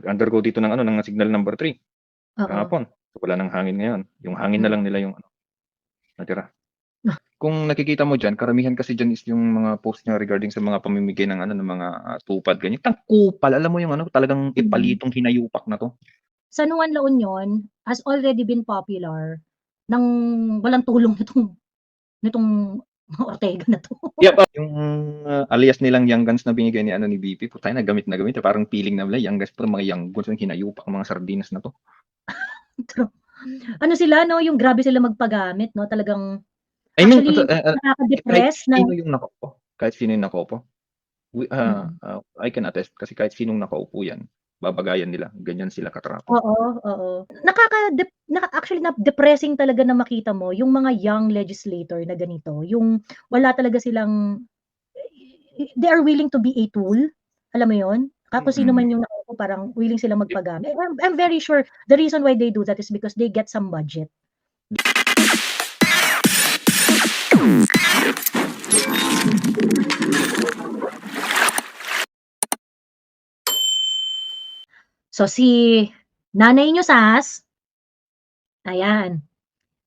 nag-undergo dito ng ano, ng signal number 3 Oo. kahapon. Wala ng hangin ngayon. Yung hangin na Mm. lang nila yung ano, natira. Kung nakikita mo diyan, karamihan kasi diyan is yung mga post niya regarding sa mga pamimigay ng ano, ng mga tupad ganyan. Tangkupal, alam mo yung ano, talagang Mm. ipalitong hinayupak na 'to. San Juan, La Union has already been popular ng walang tulong nitong Ortega na 'to. Yung alias nilang Young Guns na binigay ni ano, ni VP, putang ina gamit na gamit, parang feeling na Young Guns pero mga Young Guns yung hinayupak mga sardinas na 'to. True. Ano sila 'no, yung grabe sila magpagamit 'no, talagang I mean, actually kahit nakaka-depress na sino yung nakaupo, kahit sino yung nakaupo, mm. I can attest kasi kahit sinong nakaupo yan, babagayan nila, ganyan sila katrapo. Oo, oo. Actually depressing talaga na makita mo yung mga young legislator na ganito, yung wala talaga silang they are willing to be a tool, alam mo yun? Kung sino man yung nakaupo parang willing silang magpagamit. I'm very sure the reason why they do that is because they get some budget. So si nanay niyo Sas, ayan,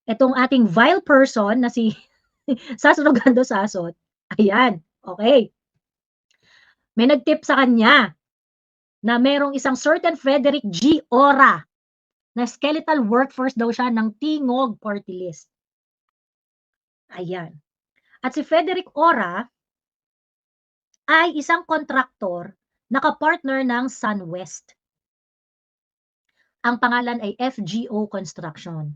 etong ating vile person na si Sas Rogando Sasot, ayan, okey. May nag-tip sa kanya na merong isang certain Frederick G. Ora na skeletal workforce daw siya ng Tingog Party List. Ayan. At si Frederick Ora ay isang kontraktor na ka-partner ng SunWest. Ang pangalan ay FGO Construction.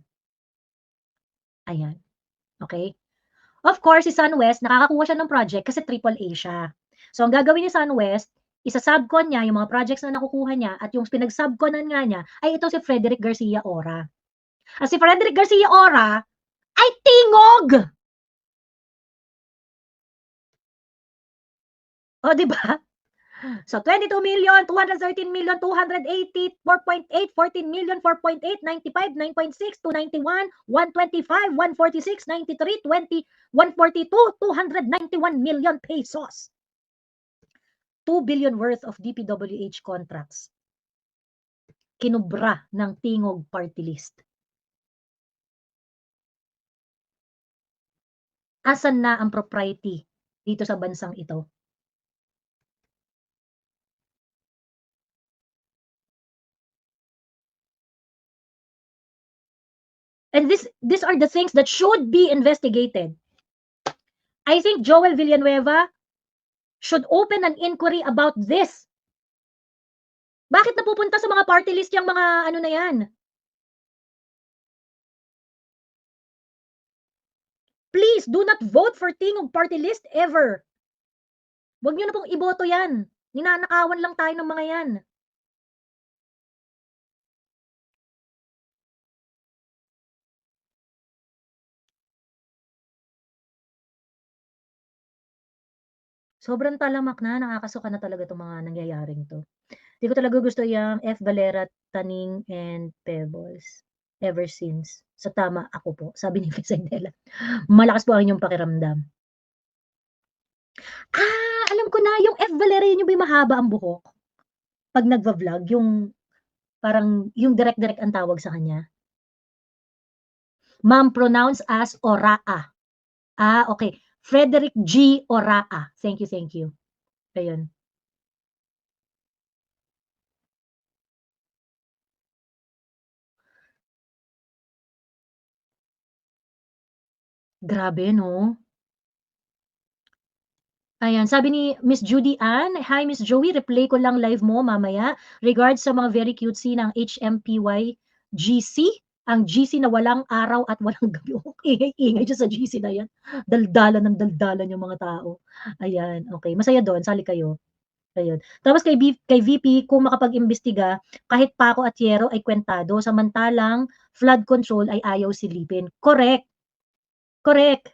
Ayan, okey. Of course, si SunWest nakakakuha siya ng project kasi AAA siya. So ang gagawin ni SunWest, isa-subcon niya yung mga projects na nakukuha niya at yung pinag-subconan nga niya ay ito si Frederick Garcia Ora. At si Frederick Garcia Ora ay tingog! O, 'di ba? So 22,213,280, 4.8, 14,000, 4.8, 95, 9.6, 291, 125, 146, 93, 20, 142, 291 million pesos. 2 billion worth of DPWH contracts. Kinubra ng Tingog Party List. Asan na ang propriety dito sa bansang ito? And these are the things that should be investigated. I think Joel Villanueva should open an inquiry about this. Bakit napupunta sa mga party list yang mga ano na yan? Please do not vote for Tingog Party List ever. Huwag niyo na pong iboto yan. Ninanakawan lang tayo ng mga yan. Sobrang talamak na, nakakasuka na talaga 'tong mga nangyayaring 'to. Di ko talaga gusto yang F. Valera, Taning, and Pebbles. Ever since. Sa tama ako po, sabi ni Miss Agnella. Malakas po ang inyong pakiramdam. Alam ko na, yung F. Valera yun yung may mahaba ang buhok? 'Pag nagva-vlog, yung parang yung direct-direct ang tawag sa kanya? Ma'am pronounced as Oraa. Okay. Frederick G. Oraa. Thank you, thank you. Ayun. Grabe 'no? Ayan, sabi ni Miss Judy Ann, "Hi Miss Joey, replay ko lang live mo mamaya. Regards sa mga very cutesy ng HMPY GC, ang GC na walang araw at walang gabi." Oh, ingay-ingay diyan sa GC na 'yan. Daldalan ng daldalan yung mga tao. Ayan, okey. Masaya do'n, sali kayo. Ayun. Tapos kay VP, kung makapag-imbestiga, kahit Paco at Yero ay kwentado, samantalang flood control ay ayaw silipin. Correct, correct.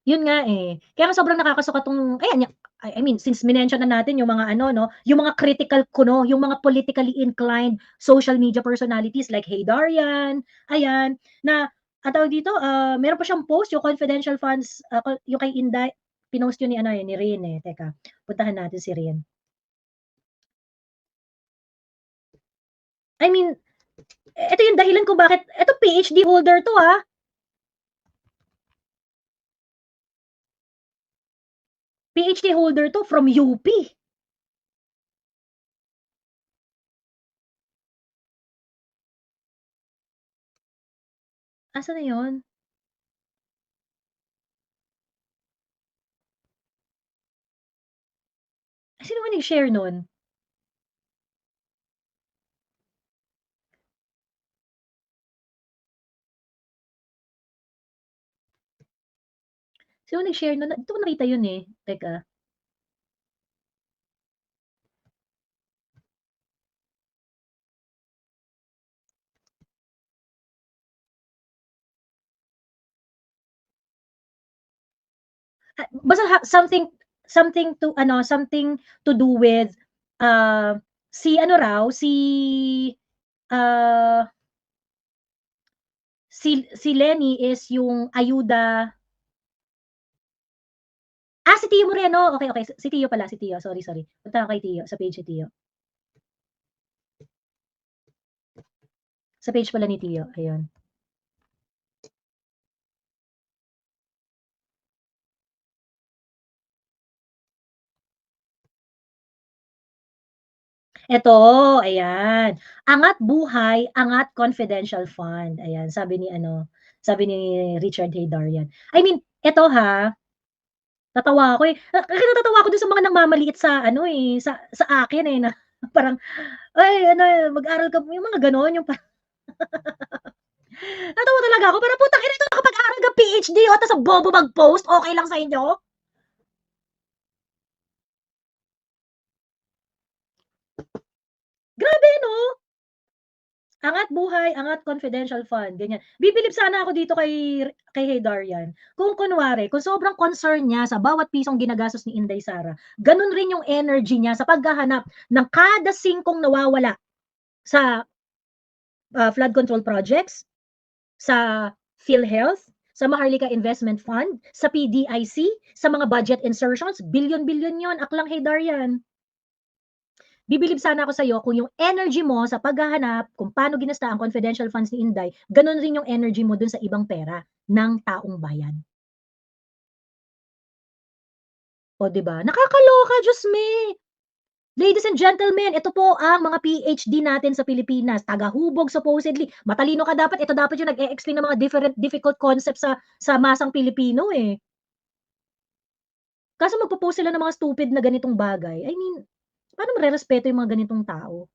Yun nga, eh. Kaya nga sobrang nakakasuka 'tong ayan I mean since minention na natin yung mga ano 'no, yung mga critical kuno, yung mga politically inclined social media personalities like Heydarian, ayan, na tawag dito, meron pa siyang post yung confidential funds, yung kay Inday, pinost yun ni ano, eh, ni Rin, eh. Teka, puntahan natin si Rin. I mean, ito yung dahilan kung bakit, ito PhD holder to ha. PhD holder to from UP. Asa na yun? Sino ba nag-share nun? Sino nag-share nun? Dito ko nakita yun eh. Teka. Basta something to ano, something to do with si ano raw, uh, si Lenny is yung ayuda. Si Tio Moreno. Okay, okay. Si Tio pala, si Tio. Sorry, sorry. Punta ako kay Tio, sa page ni Tio. Sa page pala ni Tio. Ayun. Eto, ayan. Angat Buhay, Angat Confidential Fund. Ayan, sabi ni ano, sabi ni Richard Haydarian. I mean, eto ha, natawa ako eh. Kasi natatawa ako dun sa mga nagmamaliit sa ano eh, sa akin eh, na parang, ay, ano, mag-aral ka, yung mga ganon, yung parang, natawa talaga ako, parang putang ina ito, nakapag-aral ka PhD, o, tapos ang bobo mag-post, okay lang sa inyo? Grabe, no? Angat Buhay, Angat Confidential Fund, ganyan. Bibilib sana ako dito kay Haydarian. Kung kunwari, kung sobrang concern niya sa bawat pisong ginagastos ni Inday Sara, ganun rin yung energy niya sa paghahanap ng kada singkong nawawala sa flood control projects, sa PhilHealth, sa Maharlika Investment Fund, sa PDIC, sa mga budget insertions, billion-billion yon, aklang Haydarian. Bibilib sana ako sa'yo kung yung energy mo sa paghahanap kung paano ginasta ang confidential funds ni Inday, ganun rin yung energy mo dun sa ibang pera ng taong bayan. O, di ba? Nakakaloka, Diyos me! Ladies and gentlemen, ito po ang mga PhD natin sa Pilipinas. Tagahubog supposedly. Matalino ka dapat. Ito dapat yung nag-e-explain ng mga difficult concepts sa masang Pilipino eh. Kaso magpo-post sila ng mga stupid na ganitong bagay. I mean, paano marerespeto yung mga ganitong tao?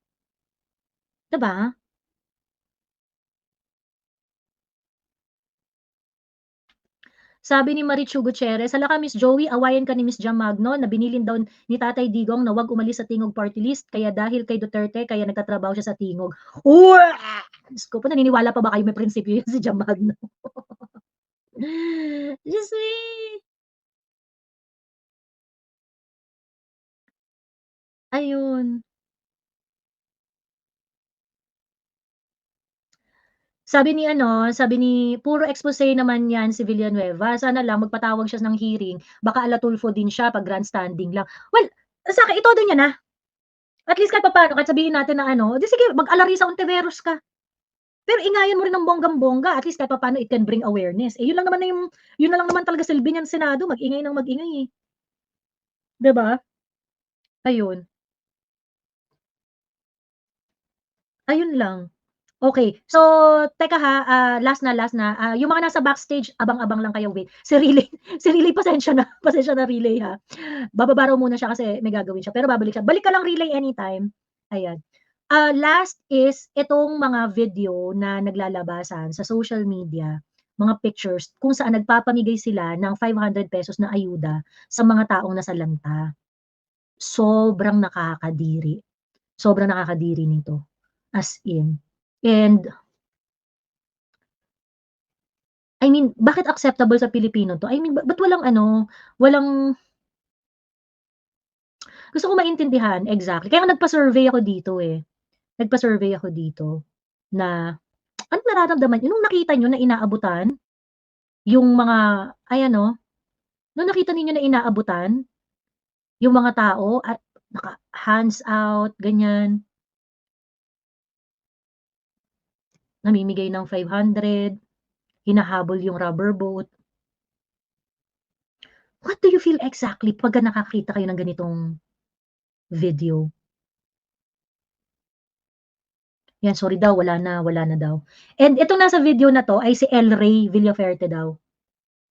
'Di ba? Sabi ni Marichu Gutierrez, "Hala ka Miss Joey, awayan ka ni Miss Jam Magno na binilin daw ni Tatay Digong na 'wag umalis sa Tingog Party List kaya dahil kay Duterte kaya nagtatrabaho siya sa Tingog." Uwa! Diyos ko po, naniniwala pa ba kayo may prinsipyo yun si Jam Magno? Diyos me! Ayun. Sabi ni puro expose naman yan si Villanueva, sana lang magpatawag siya ng hearing, baka ala Tulfo din siya 'pag grandstanding lang. Well, sa'kin itodo niya na. At least kahit papaano, kahit sabihin natin na ano, di sige mag-Alarisa Ontiveros ka. Pero ingayan mo rin ng bonggang-bongga, at least kahit papaano it can bring awareness. Eh, yun na lang naman talaga silbi niyan Senado, mag-ingay ng mag-ingay, eh, 'di ba? Ayun, ayun lang. Okey, so teka ha, last na, yung mga nasa backstage abang-abang lang kayo wait. Si Riley si Riley pasensya na Riley ha. Bababa raw muna siya kasi may gagawin siya, pero babalik siya. Balik ka lang Riley anytime, ayan. Last is itong mga video na naglalabasan sa social media, mga pictures kung saan nagpapamigay sila ng ₱500 na ayuda sa mga taong nasalanta. Sobrang nakakadiri, sobrang nakakadiri nito, as in. And I mean, bakit acceptable sa Pilipino 'to? I mean, ba't walang ano, walang gusto ko maintindihan, exactly. Kaya nga nagpa-survey ako dito, eh. Nagpa-survey ako dito na anong nararamdaman niyo nung nakita niyo na inaabutan yung mga ayan 'no, nung nakita ninyo na inaabutan yung mga tao at naka hands out, ganyan. namimigay ng 500, hinahabol yung rubber boat. What do you feel exactly pagka nakakita kayo ng ganitong video? Yan, sorry daw, wala na daw. And itong nasa video na 'to ay si El Rey Villaferte daw.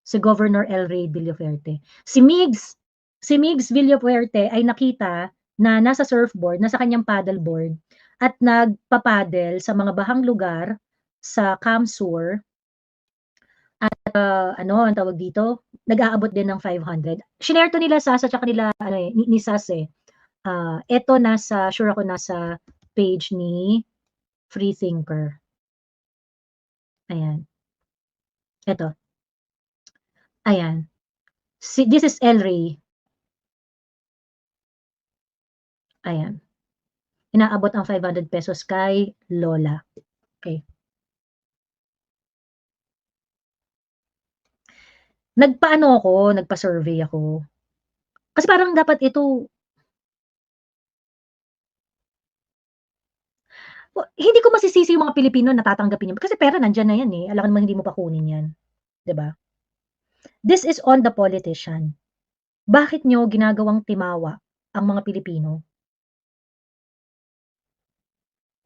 Si Governor El Rey Villaferte. Si Migs Villaferte ay nakita na nasa surfboard, nasa kanyang paddleboard at nagpa-paddle sa mga bahang lugar sa Camsur at, ano ang tawag dito, nag-aabot din ng 500. Shinare 'to nila Sas at saka nila ano, eh, ni Sas, eh. Eto sure ako nasa page ni Freethinker. Ayan. Eto. Ayan. This is El Rey. Ayan. Inaabot ang 500 pesos kay Lola. Okay. Nagpa-survey ako. Kasi parang dapat ito hindi ko masisisi yung mga Pilipino na tatanggapin yun kasi pera nandiyan na yan, eh, alangan naman hindi mo pa kunin yan, 'di ba? This is on the politician. Bakit niyo ginagawang timawa ang mga Pilipino?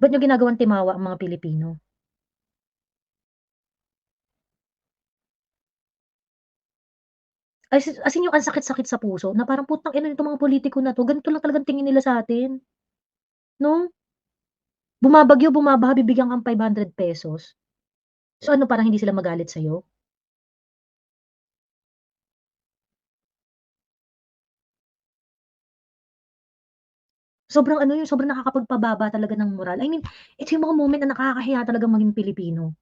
Ba't niyo ginagawang timawa ang mga Pilipino? As in yung ang sakit-sakit sa puso na parang putang ina nitong mga politiko na 'to, ganito lang talagang tingin nila sa atin, 'no? Bumabagyo, bumabaha, bibigyan kang ₱500. So ano, parang hindi sila magalit sa'yo? Sobrang ano yun, sobrang nakakapagpababa talaga ng moral. I mean, ito yung mga moment na nakakahiya talagang maging Pilipino.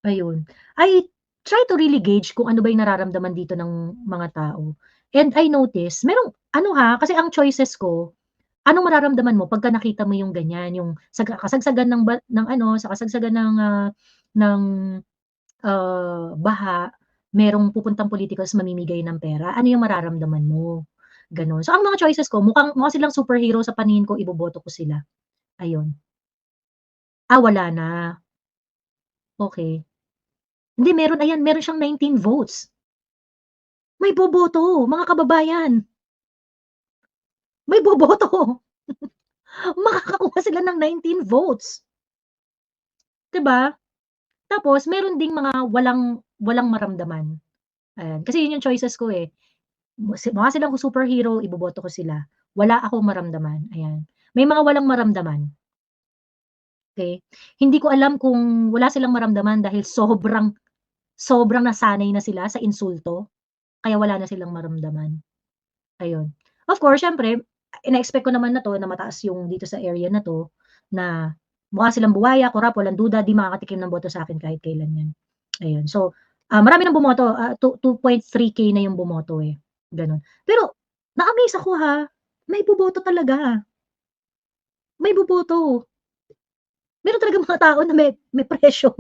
Ayun. I try to really gauge kung ano ba yung nararamdaman dito ng mga tao. And I notice merong ano kasi ang choices ko, anong mararamdaman mo pagka nakita mo yung ganyan, yung kasagsagan sa kasagsagan ng, baha, merong pupuntang pulitiko ta's mamimigay ng pera, ano yung mararamdaman mo? Gano'n. So ang mga choices ko mukha silang superhero sa paningin ko, iboboto ko sila, ayun. Wala na, okey. Hindi meron siyang 19 votes. May boboto, mga kababayan, may boboto. Makakakuha sila ng 19 votes, 'di ba? Tapos meron ding mga walang maramdaman, ayan. Kasi yun yung choices ko, eh. Mukha silang superhero, iboboto ko sila. Wala akong maramdaman, ayan. May mga walang maramdaman, okey? Hindi ko alam kung wala silang maramdaman dahil sobrang nasanay na sila sa insulto, kaya wala na silang maramdaman, ayun. Of course, siyempre ine-expect ko naman na 'to na mataas yung dito sa area na 'to, na mukha silang buwaya, kurap, walang duda, 'di makakatikim ng boto sa'kin kahit kailan 'yan, ayun. So, marami ng bumoto, 2.3K na yung bumoto, eh, gano'n. Pero na-amaze ako, may boboto talaga, may boboto. Meron talagang mga tao na may presyo.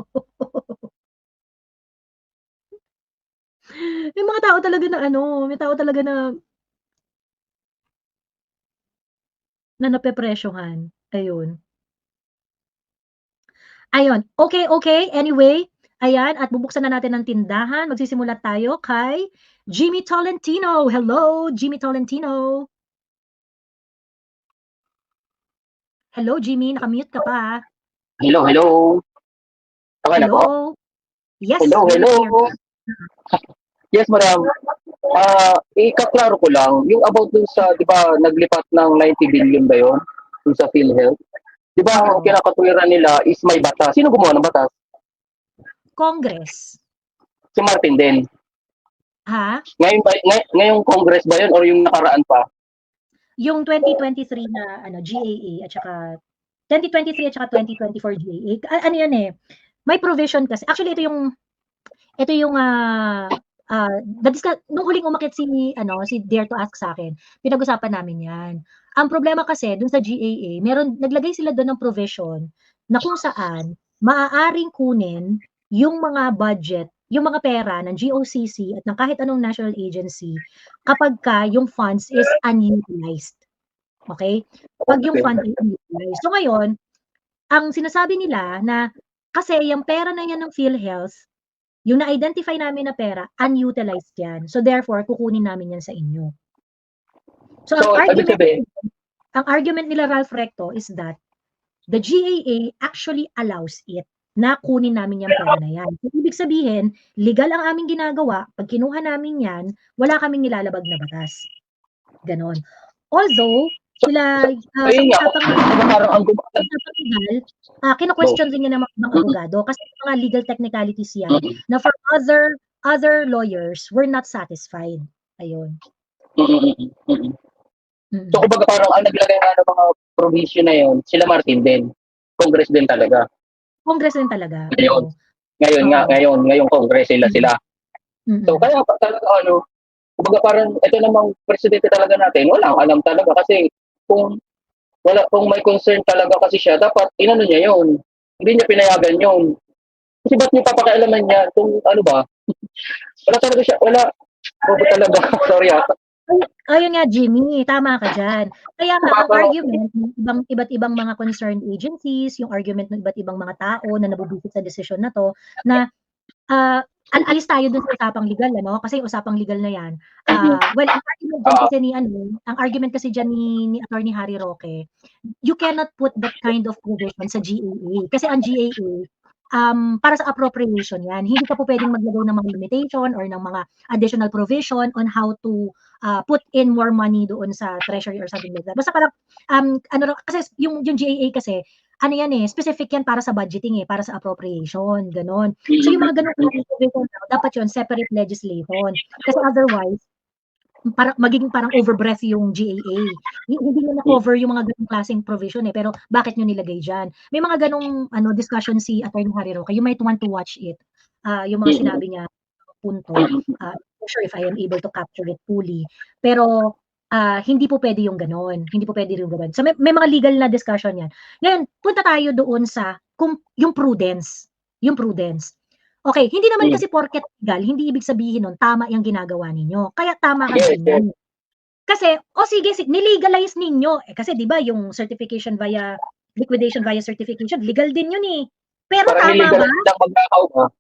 May mga tao talaga na ano, may tao talaga na napepresyohan, ayun. Ayun, okey, anyway, ayan at bubuksan na natin ang tindahan, magsisimula tayo kay Jimmy Tolentino. Hello, Jimmy Tolentino. Hello, Jimmy, naka-mute ka pa, Hello, hello. Okay na po? Hello. Yes, Hello, very hello. clear. Yes, madam. Ikaklaro ko lang, yung about dun sa, di ba, naglipat ng 90 billion ba yun? Dun sa PhilHealth? Di ba, ang Oo. kinakatwiran nila is may batas. Sino gumawa ng batas? Congress. Si Martin din. Ha? Ngayong Congress ba yun or yung nakaraan pa? Yung 2023 na GAA at saka 2023 at saka 2024 GAA. Ano yun, eh, may provision kasi. Actually ito yung nung huling umakyat si Dare to Ask sa'kin, pinag-usapan namin 'yan. Ang problema kasi dun sa GAA naglagay sila dun ng provision na kung saan maaaring kunin yung mga budget, yung mga pera ng GOCC at ng kahit anong national agency kapagka yung funds is unutilized, okey? 'Pag yung Okay. fund ay unutilized. So ngayon, ang sinasabi nila na Kasi yung pera na yan ng PhilHealth, yung na-identify namin na pera, unutilized yan. So therefore, kukunin namin yan sa inyo. So So, ibig sabihin, ang argument nila Ralph Recto is that the GAA actually allows it na kunin namin yung pera na yan. So, ibig sabihin, legal ang aming ginagawa. Pag kinuha namin yan, wala kaming nilalabag na batas. Ganon. Although, sila, sa ayun nga, usapang parang ang legal, kino-question din yan ng mga ibang abogado kasi mga legal technicalities yan na for other lawyers were not satisfied. Ayun. So, kumbaga parang ang naglagay nga ng mga provision na yun, sila Martin din. Congress din talaga. Congress din talaga. Ngayon. Oo. Ngayong Congress sila. So, kaya talaga kumbaga parang ito namang presidente talaga natin, walang alam talaga kasi kung may concern talaga kasi siya, dapat inano niya yun. Hindi niya pinayagan yun. Kasi ba't niya papakialaman niya kung ano ba? Wala talaga siya, wala. Bobo talaga. Sorry Ayun nga, Jimmy, tama ka dyan. Kaya nga, ang argument ng iba't ibang mga concerned agencies, yung argument ng iba't ibang mga tao na nabubusit sa desisyon na to, na alis tayo dun sa usapang legal, ano? Kasi yung usapang legal na yan. Well, ang argument kasi dyan ni Attorney Harry Roque, you cannot put that kind of provision sa GAA. Kasi ang GAA, para sa appropriation yan. Hindi ka po pwedeng maglagay ng mga limitation or ng mga additional provision on how to put in more money doon sa treasury or something like that. Basta parang, kasi yung GAA kasi, yan specific yan para sa budgeting para sa appropriation, ganon. So yung mga ganun provision, dapat yun, separate legislation. Kasi otherwise, magiging parang overbreath yung GAA. Hindi nyo na-cover yung mga ganung klaseng provision pero bakit nyo nilagay dyan? May mga ganung discussion si Attorney Harry Roque. You might want to watch it. Yung mga sinabi niya, punto. I'm sure if I am able to capture it fully. Pero hindi po pwede yung ganon. Hindi po pwede yung ganon. So may mga legal na discussion yan. Ngayon, punta tayo doon sa yung prudence. Yung prudence. Okay, hindi naman kasi porket legal, hindi ibig sabihin nun tama yung ginagawa ninyo. Kaya tama ka din. Kasi, sige, nilegalize ninyo. Kasi di ba yung certification via, liquidation via certification, legal din yun Pero parang tama ba? Lang magnakaw ba?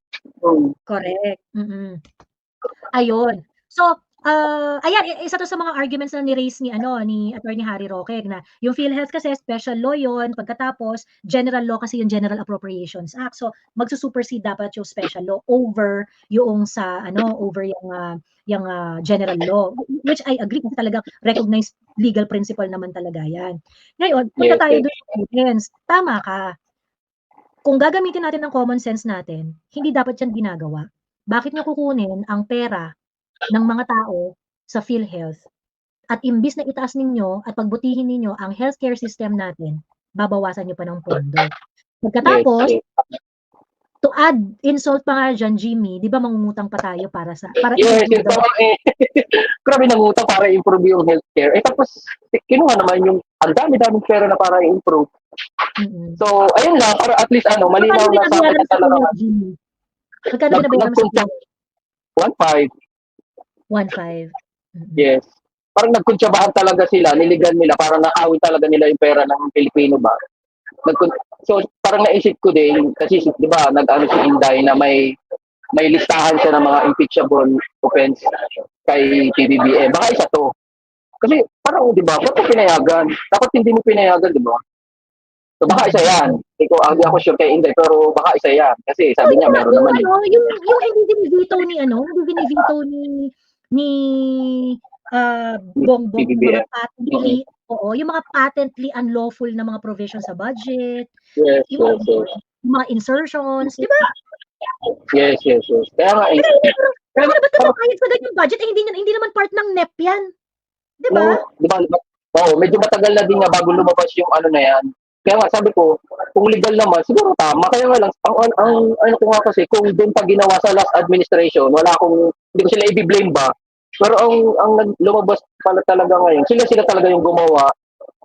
Correct. Ayun. So, ayan, isa to sa mga arguments na ni-raise ni Attorney Harry Roque na yung PhilHealth kasi special law yun, pagkatapos general law kasi yung General Appropriations Act. So, magsusupersede dapat yung special law over yung sa over yung general law, which I agree kasi talagang recognized legal principle naman talaga yan. Ngayon, punta tayo doon sa prudence. Tama ka. Kung gagamitin natin ang common sense natin, hindi dapat yan ginagawa. Bakit nyo kukunin ang pera ng mga tao sa PhilHealth at imbis na itaas ninyo at pagbutihin ninyo ang healthcare system natin, babawasan nyo pa ng pondo. Pagkatapos, to add insult pa nga dyan, Jimmy, di ba mangungutang pa tayo para grabe nangutang para improve yung healthcare. Tapos, kinuha naman yung ang dami-daming pera na para improve. So, ayun lang, para at least malinaw na sa akin talaga. Magkano binabayaran mo sa 1.5. 1.5. Yes. Parang nagkuntsabahan talaga sila, niligan nila, parang nakawin talaga nila yung pera ng Pilipino ba. So, parang naisip ko din, kasi di ba, si Inday na may listahan siya ng mga impeachable offense kay PBBM. Baka isa to. Kasi parang, di ba, ba't pinayagan? Dapat hindi mo pinayagan, di ba? So, baka isa yan. Hindi ako sure kay Inday, pero baka isa yan. Kasi sabi niya, meron naman yung hindi binivito ni Bongbong, yung mga patently, yung mga patently unlawful na mga provisions sa budget, yung mga insertions, di ba? Yes. Kaya nga Pero ba't ka papayag sa ganyang budget? Hindi naman part ng NEP yan. Di ba? Medyo matagal na din nga bago lumabas yung na yan. Kaya nga sabi ko, kung legal naman, siguro tama. Kaya nga lang, ang ko nga kasi, kung doon pa ginawa sa last administration, hindi ko sila i-blame ba? Pero ang lumabas pala talaga ngayon, sila talaga yung gumawa.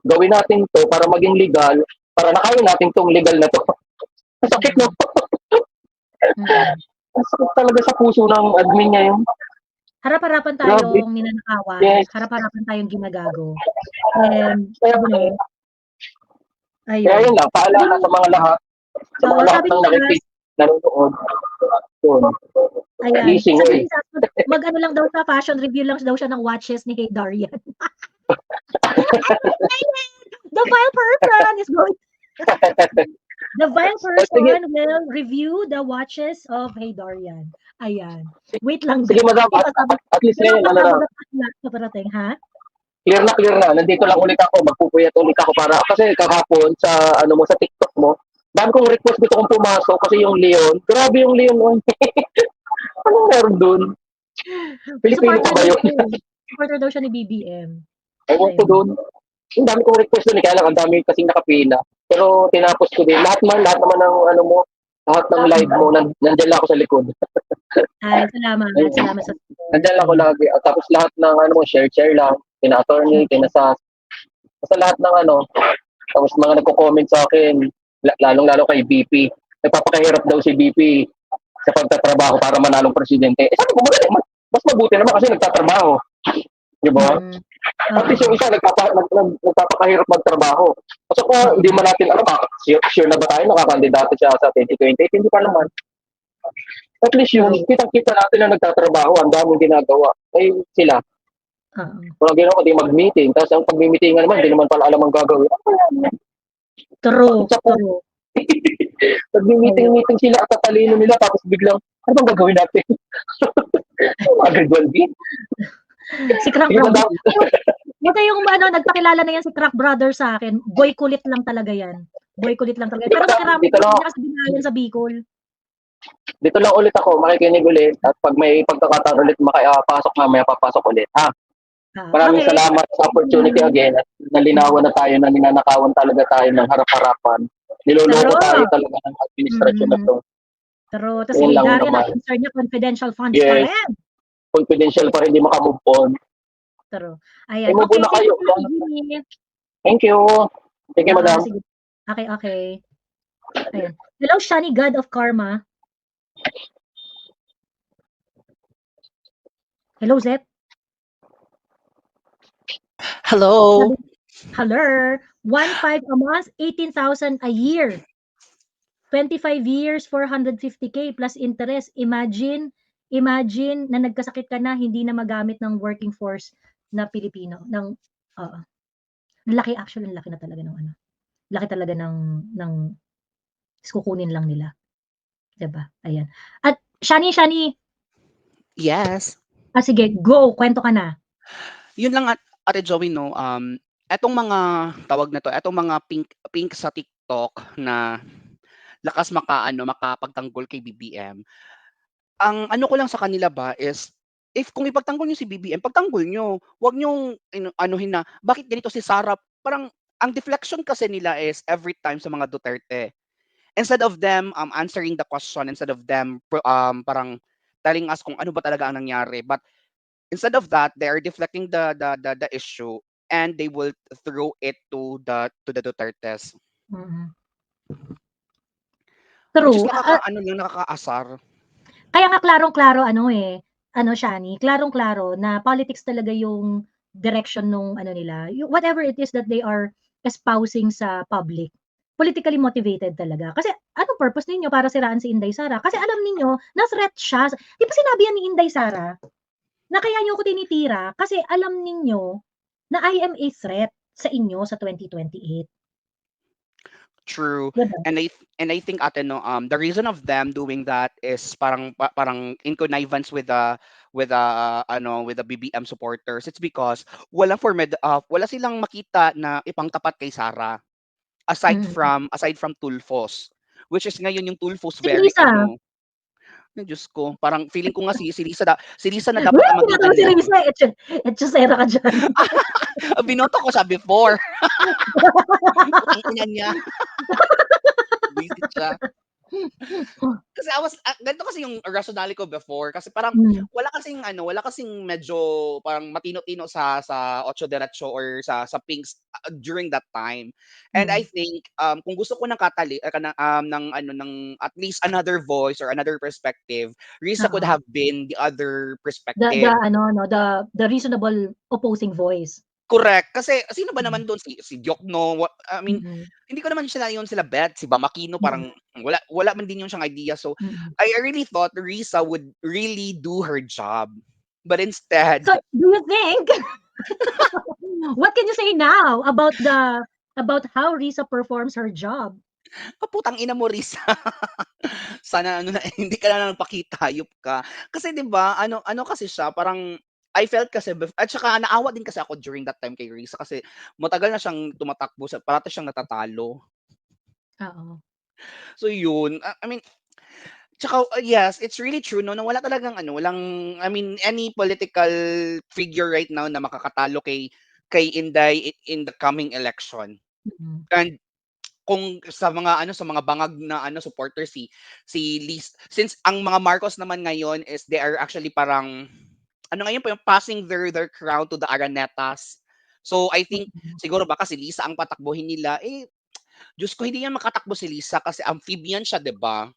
Gawin natin to para maging legal, para nakain natin tong legal na to. Sakit no? Sakit talaga sa puso ng admin niya yun. Harap-harapan tayong ninanakawan. Yes. Harap-harapan tayong ginagago. And, Kaya yun lang, paalala sa mga lahat. Sa mga Oo, lahat sabi ng ni nanonood. Yun. Ayan. Gising Sabi eh. ni Sas, mag-ano lang daw sa fashion review lang daw siya ng watches ni Hey Darian. The vile person is going The vile Sige, person will review the watches of Hey Darian. Ayan. Wait lang. sige madam, Di ba sabi, at least pero ngayon, ano na, sa parating, ha? clear na. Nandito lang ulit ako, magpupuyat ulit ako para, kasi kahapon sa, ano mo, sa TikTok mo, dami kong request dito kong pumasok kasi yung Leon, grabe yung Leon mo. Anong meron dun? Pilipino pa ba yun? Supporter daw siya ni BBM. Ewan ko dun. Ang dami kong request dun, kaya lang ang dami kasing nakapila. Pero tinapos ko din. Lahat naman ng ano mo, lahat ng live mo, nandiyan lang ako sa likod. Ay, salamat sa Nandiyan lang ako lagi. At tapos lahat ng ano mo, share lang. Kina attorney, kina Sas. Basta lahat ng ano. Tapos mga nagko-comment sa akin, lalong-lalo kay BP. Nagpapakahirap daw si BP sa pagtatrabaho para manalong presidente. Eh sabi ko, mas mabuti naman kasi nagtatrabaho. Di ba? At least yung isa nagpapakahirap magtrabaho. Kasi kung hindi man natin, sure na ba tayo nakakandidato siya sa 2028? Hindi pa naman. At least yung kitang-kita natin na nagtatrabaho, ang daming ginagawa. Eh sila, wala ginawa kundi mag-meeting. Tapos ang pag-meetingan naman, hindi naman pala alam ang gagawin. True. Nag-meeting sila at tatalino nila, tapos biglang, ano bang gagawin natin? Agad-1 Si Crack Brother. Buta yung nagpakilala na yan si Crack Brother sa akin. Boy kulit lang talaga yan. Pero nakarami ko na kasi sa Bicol. Dito lang ulit ako, makikinig ulit. At pag may pagkakataon ulit makapasok mamaya, papasok ulit. Ha? Maraming salamat sa opportunity again. At nalinawan na tayo na ninanakawan talaga tayo ng harap-harapan. Niloloko tayo talaga ng administrasyon na to. Pero, tapos si Darian, ang concern niya, confidential funds pa rin. Confidential pa rin, hindi makamove on. Pero, ayan. Okay, na kayo. Thank you. Thank you, madam. Okay. Ayan. Hello, Shani, God of Karma. Hello, Zep. Hello. 1.5 a month, 18,000 a year. 25 years, 450K plus interest. Imagine na nagkasakit ka na, hindi na magamit ng working force na Pilipino. Laki na talaga ng ano. Laki talaga ng kukunin lang nila. Diba? Ayan. At Shani. Yes. Sige, go. Kwento ka na. Yun lang Ate Joey, no. Etong mga tawag na to, etong mga pink sa TikTok na lakas makapagtanggol kay BBM. Ang ano ko lang sa kanila ba is kung ipagtanggol niyo si BBM, pagtanggol niyo. Huwag niyo anuhin na bakit ganito si Sara. Parang ang deflection kasi nila is every time sa mga Duterte. Instead of them answering the question, instead of them parang telling us kung ano ba talaga ang nangyari, but instead of that, they are deflecting the issue and they will throw it to the Dutertes. True. Which is nakakaasar. Kaya nga klarong-klaro Shani, klarong-klaro na politics talaga yung direction nung nila. Whatever it is that they are espousing sa public. Politically motivated talaga. Kasi anong purpose ninyo para siraan si Inday Sara? Kasi alam ninyo, na-threat siya. Di ba sinabi yan ni Inday Sara na kaya nyo ko tinitira kasi alam ninyo na I am a threat sa inyo sa 2028. True. And I think the reason of them doing that is parang in connivance with the BBM supporters. It's because wala silang makita na ipangtapat kay Sara aside from Tulfos, which is ngayon yung Tulfos very Diyos ko, parang feeling ko nga si Lisa na dapat na mag-ganyan. Si Lisa, etchosera ka dyan. Binoto ko siya before. Ina niya. Visit siya. Kasi ganito kasi yung rationale ko before kasi parang wala kasing medyo parang matino-tino sa Ocho Derecho or sa Pinks during that time. And I think kung gusto ko ng ng at least another voice or another perspective, Risa could have been the other perspective. The reasonable opposing voice. Correct. Kasi sino ba naman doon si Diokno? I mean, hindi ko naman sila Bet, si Bamakino parang wala man din yung siyang idea. So Mm. I really thought Risa would really do her job. But instead, So, do you think what can you say now about how Risa performs her job? putang ina mo Risa. Sana ano na hindi ka na nagpakita, hayop ka. Kasi 'di ba, ano kasi siya, parang I felt kasi at saka naawa din kasi ako during that time kay Risa kasi matagal na siyang tumatakbo, parati siyang natatalo. Oo. So yun, I mean, tsaka yes, it's really true 'no, na wala talagang walang I mean, any political figure right now na makakatalo kay Inday in the coming election. Mm. And kung sa mga bangag na supporters si Liz, since ang mga Marcos naman ngayon is they are actually parang ngayon pa yung passing their crown to the Araneta. So I think Mm. siguro baka si Lisa ang patakbuhin nila. Diyos ko, hindi yan makatakbo si Lisa kasi amphibian siya, 'di ba?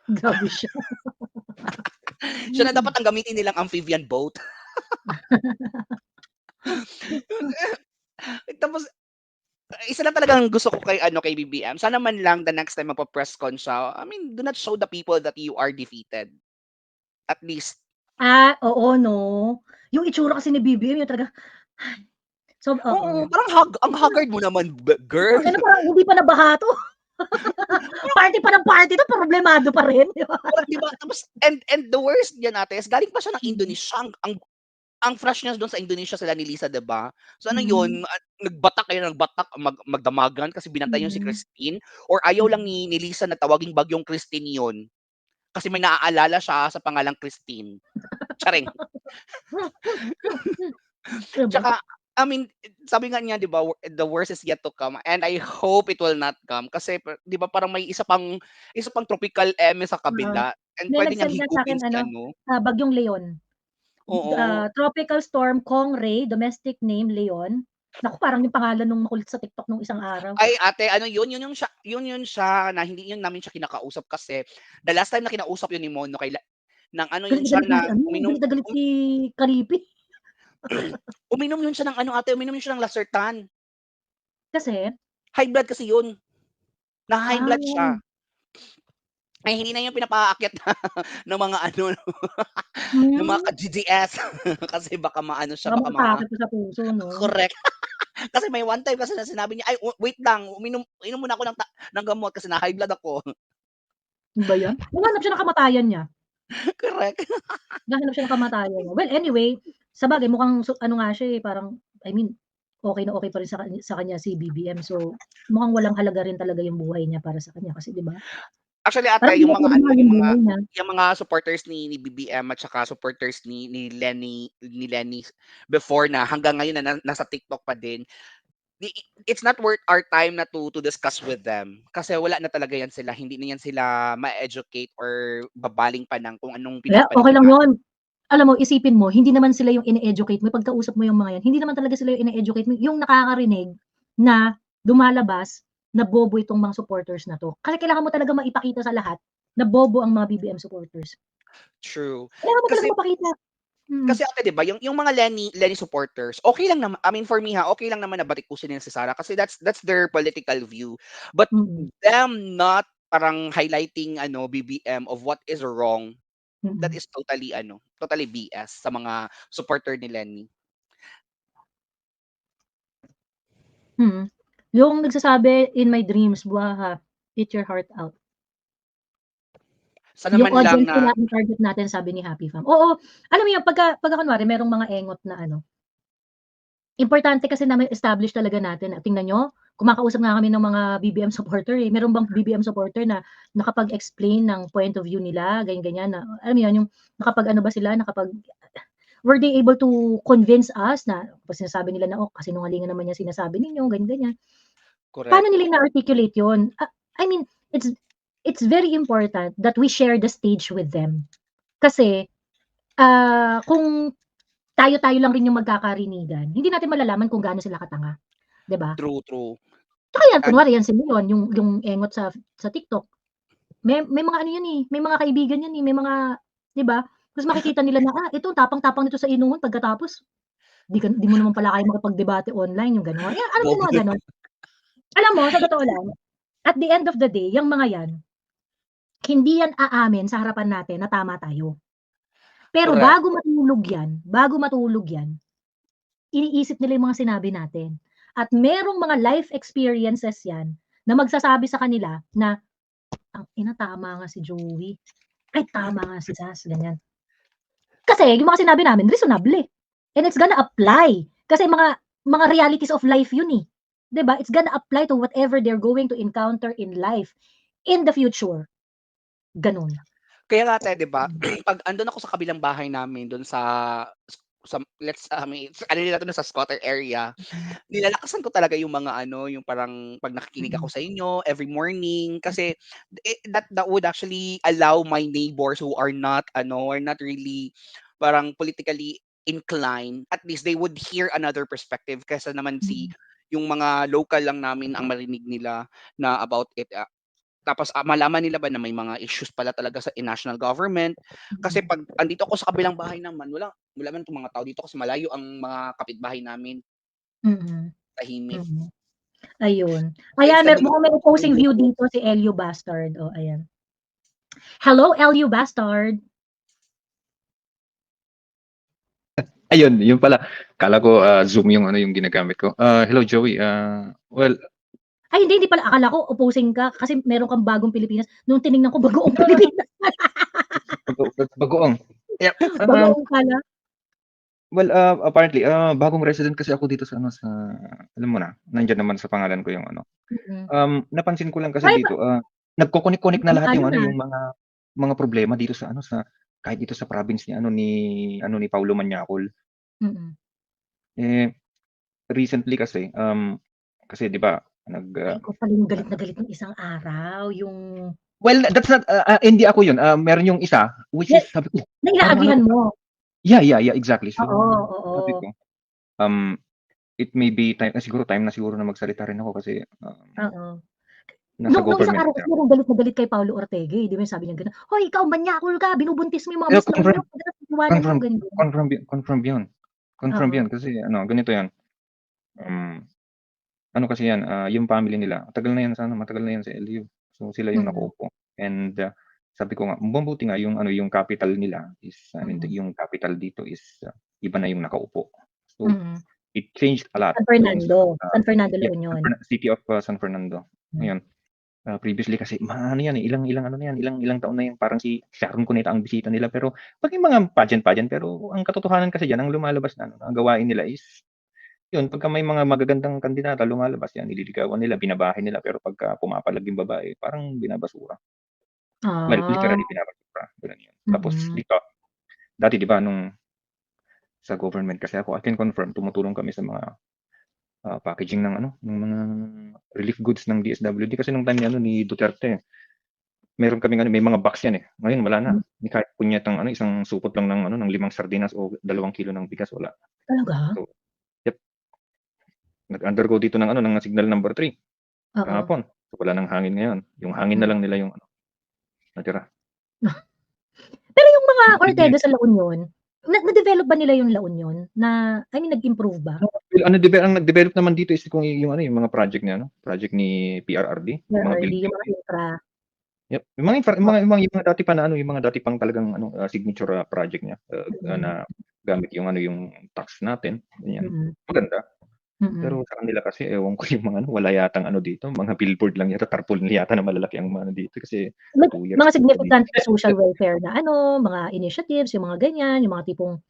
Grabe siya. Siya na dapat ang gamitin nilang amphibian boat. Tapos isa lang talagang gusto ko kay BBM. Sana man lang the next time magpa-press con siya, I mean, do not show the people that you are defeated. At least. Oo 'no. Yung itsura kasi ni BBM yung talaga so, Oo, oo. parang ang haggard mo naman, girl. Ano parang hindi pa nabaha 'to. Party pa ng party 'to, problemado pa rin, di ba? Parang 'di ba? Tapos and the worst diyan ate is galing pa siya ng Indonesia. Ang fresh niya doon sa Indonesia sila ni Lisa, 'di ba? So ano Mm. yun, nagbatak magdamagan kasi binantay yun si Mm. Christine or ayaw lang Mm. ni Lisa na tawaging bagyong Christine yun. Kasi may naaalala siya sa pangalang Christine. Charing. Di ba? Tsaka, I mean, sabi nga niya, 'di ba, the worst is yet to come and I hope it will not come kasi 'di ba parang may isa pang tropical eme sa Oo. kabila and May pwede niyang nag-send nga higupin sa'kin si ano. Bagyong Leon. Oo. Tropical storm Kong Ray, domestic name Leon. Naku, parang yung pangalan nung makulit sa TikTok nung isang araw. Ay ate, yun siya na hindi yun namin siya kinakausap kasi the last time na kinausap yun ni Mono ng yun Galit na siya galit na na galit na galit si Karipi. uminom yun siya ng uminom yun siya ng Losartan. Kasi? High blood kasi yun. Na-high blood siya. Ah. Ay hindi na yun pinapaakyat ng mga ng mga Hmm. ka-GGS kasi baka maano siya, Baka baka makasakit pa sa puso 'no? correct. Kasi may one time kasi na sinabi niya, "Ay wait lang, inom muna ako ng gamot kasi na-high blood ako." Ano ba yan? Naghahanap siya ng kamatayan niya. Correct. Naghahanap siya ng kamatayan niya. Well, anyway, sabagay mukhang nga siya, parang I mean, okey na okey pa rin sa kanya si BBM. So, mukhang walang halaga rin talaga yung buhay niya para sa kanya kasi 'di ba? Actually ate, Parang hindi yung niya mga pinagmahal yung buhay niya. yung mga supporters ni BBM at saka supporters ni Lenny before na hanggang ngayon na nasa TikTok pa din, it's not worth our time na to discuss with them. Kasi wala na talaga yan sila, hindi na yan sila ma-educate or babaling pa ng kung anong Kaya okey lang pinapaniwalaan. yun. Alam mo, isipin mo, hindi naman sila yung ine-educate mo, pagkausap mo yung mga yan, hindi naman talaga sila yung ine-educate mo, yung nakakarinig na lumalabas na bobo itong mga supporters na 'to. Kasi kailangan mo talagang maipakita sa lahat na bobo ang mga BBM supporters. True. Kailangan mo Kasi talagang mapakita. kasi ate 'di ba yung mga Lenny supporters, okay lang naman, I mean for me okay lang naman na batikusin nila si Sara kasi that's their political view. But Mm. them not parang highlighting BBM of what is wrong, that Mm. is totally BS sa mga supporter ni Lenny. Mm. Yung nagsasabi, "In my dreams, buhaha, eat your heart out." Sana Yung man lang audience na nila ang target natin, sabi ni Happy Fam. Oo, alam mo yun, pagka kunwari merong mga engot na importante kasi na ma-establish talaga natin na, "Tingnan niyo, kumakausap nga kami ng mga BBM supporter, eh. Meron bang BBM supporter na nakapag-explain ng point of view nila, ganyan-ganyan na alam mo yun, yung nakapag-ano ba sila, were they able to convince us na kapag sinasabi nila na, "Oh, kasinungalingan naman yang sinasabi ninyo," ganyan-ganyan. correct. Paano nila ina-articulate yun? I mean, it's very important that we share the stage with them. Kasi, kung tayo-tayo lang rin yung magkakarinigan, hindi natin malalaman kung gaano sila katanga, 'di ba? True. Tsaka yan, And kunwari yan si Leon, yung engot sa TikTok, may mga ano yan, eh, may mga kaibigan yan, eh, may mga 'di ba? Ta's makikita nila na, ito tapang-tapang nito sa inuman pagkatapos di mo naman pala kaya makipagdebate online, yung gano'n. Alam mo yung bobo mga gano'n? Alam mo, sa totoo lang, at the end of the day, yung mga yan, hindi yan aamin sa harapan natin na tama tayo. Pero Correct. bago matulog yan, iniisip nila yung mga sinabi natin. At merong mga life experiences yan na magsasabi sa kanila na, ang ina, tama nga si Joey. Ay, tama nga si Sas, ganyan. Kasi yung mga sinabi namin, reasonable. And it's gonna apply. Kasi mga realities of life yun eh. 'Di ba? It's gonna apply to whatever they're going to encounter in life in the future. Ganun. Kaya nga ate, 'di ba, pag andun ako sa kabilang bahay namin dun ano nila 'to, sa squatter area, nilalakasan ko talaga yung mga ano, yung parang 'pag nakikinig ako sa inyo every morning kasi that would actually allow my neighbors who are not really parang politically inclined, at least they would hear another perspective kaysa naman yung mga local lang namin ang marinig nila na about it. Tapos malaman nila ba na may mga issues pala talaga sa national government. Kasi pag andito ako sa kabilang bahay naman, wala man itong mga tao dito kasi malayo ang mga kapitbahay namin, Mm. tahimik. Mm. Ayun. Kaya Ayan, instead mukhang may opposing view dito si Elio Bastard. Oh, ayan. Hello, Elio Bastard. Ayun, yun pala. Kala ko Zoom yung ano yung ginagamit ko. Hello Joey. Well, Ay, hindi pala. Akala ko opposing ka kasi meron kang bagong Pilipinas. Nung tiningnan ko, bagoong Pilipinas. bagoong. Yeah. Bagoong pala. Well, apparently, bagong resident kasi ako dito sa ano sa alam mo na, nandiyan naman sa pangalan ko yung ano. Napansin ko lang kasi Ay, dito, nagko-connect na lahat yung ano ano, na. yung mga problema dito sa ano sa kahit dito sa province ni Paulo Maniacol. Mm. Eh recently kasi kasi 'di ba Ay, ikaw pala yung galit na galit ng isang araw, yung well, that's not hindi ako yun. Meron yung isa which is sabi ko, na parang ano inaagihan to. mo. Yeah, exactly. So Oo, sabi oo. ko, it may be time na siguro na magsalita rin ako kasi Oo. nasa Nung isang government araw kasi kasi ako. merong galit na galit kay Paulo Ortega, eh, 'di ba sabi niya gano'n, "Hoy, ikaw manyakol ka, binubuntis mo yung mga Eh, Miss La Union, iwanan mo," ganyan. confirm yun. Confirm Oo. yun kasi ano, ganito yan. Ano kasi yan, yung family nila, matagal na yan sa LU. So sila yung Mm. nakaupo. And sabi ko nga, mabuti nga yung ano, yung capital nila is yung capital dito is iba na yung nakaupo. So Mm. it changed a lot San doon sa Fernando, La yeah, Union. City of San Fernando. Ngayon, previously kasi ano yan, ilang ano na yan, ilang taon na yan, parang si Sharon Cuneta ang bisita nila, pero pag yung mga pageant, pero ang katotohanan kasi diyan, ang lumalabas na ano, ang gawain nila is yun, pagka may mga magagandang kandidata lumalabas yan, nililigawan nila, binabahay nila, pero pagka pumapalag yung babae, parang binabasura. Well, Ah, literally binabasura, gano'n yun. Tapos mm. dito, dati 'di ba nung sa government kasi ako, I can confirm tumutulong kami sa mga packaging ng ano, ng mga relief goods ng DSWD kasi nung time ni ano, ni Duterte, meron kaming ano, may mga box yan, eh. Ngayon wala na. Ni kahit punyetang ano, isang supot lang ng ano, ng 5 sardinas o 2 kilo ng bigas, wala. Talaga? So, yep, nag-undergo dito ng ano, ng signal number 3 Oo. kahapon. So, wala ng hangin ngayon. Yung hangin na lang nila yung ano, natira. Pero yung mga Ortega sa La Union, na-develop ba nila yung La Union? I mean, nag-improve ba? Ang nag-develop naman dito is kung yung ano, yung mga project ni ano, project ni PRRD, yung mga PRRD, building. yung mga infra. Yep, yung mga dati pa na ano, yung mga dati pang talagang ano, signature project niya, na gamit yung ano, yung tax natin, ganyan. Mm. Maganda. Mm. Pero sa kanila kasi ewan ko yung mga ano, wala yatang ano dito, mga billboard lang yata, tarpaulin yata na malalaki ang mga ano dito kasi Like, 2 years. mga significant na social welfare na ano, mga initiatives, yung mga ganyan, yung mga tipong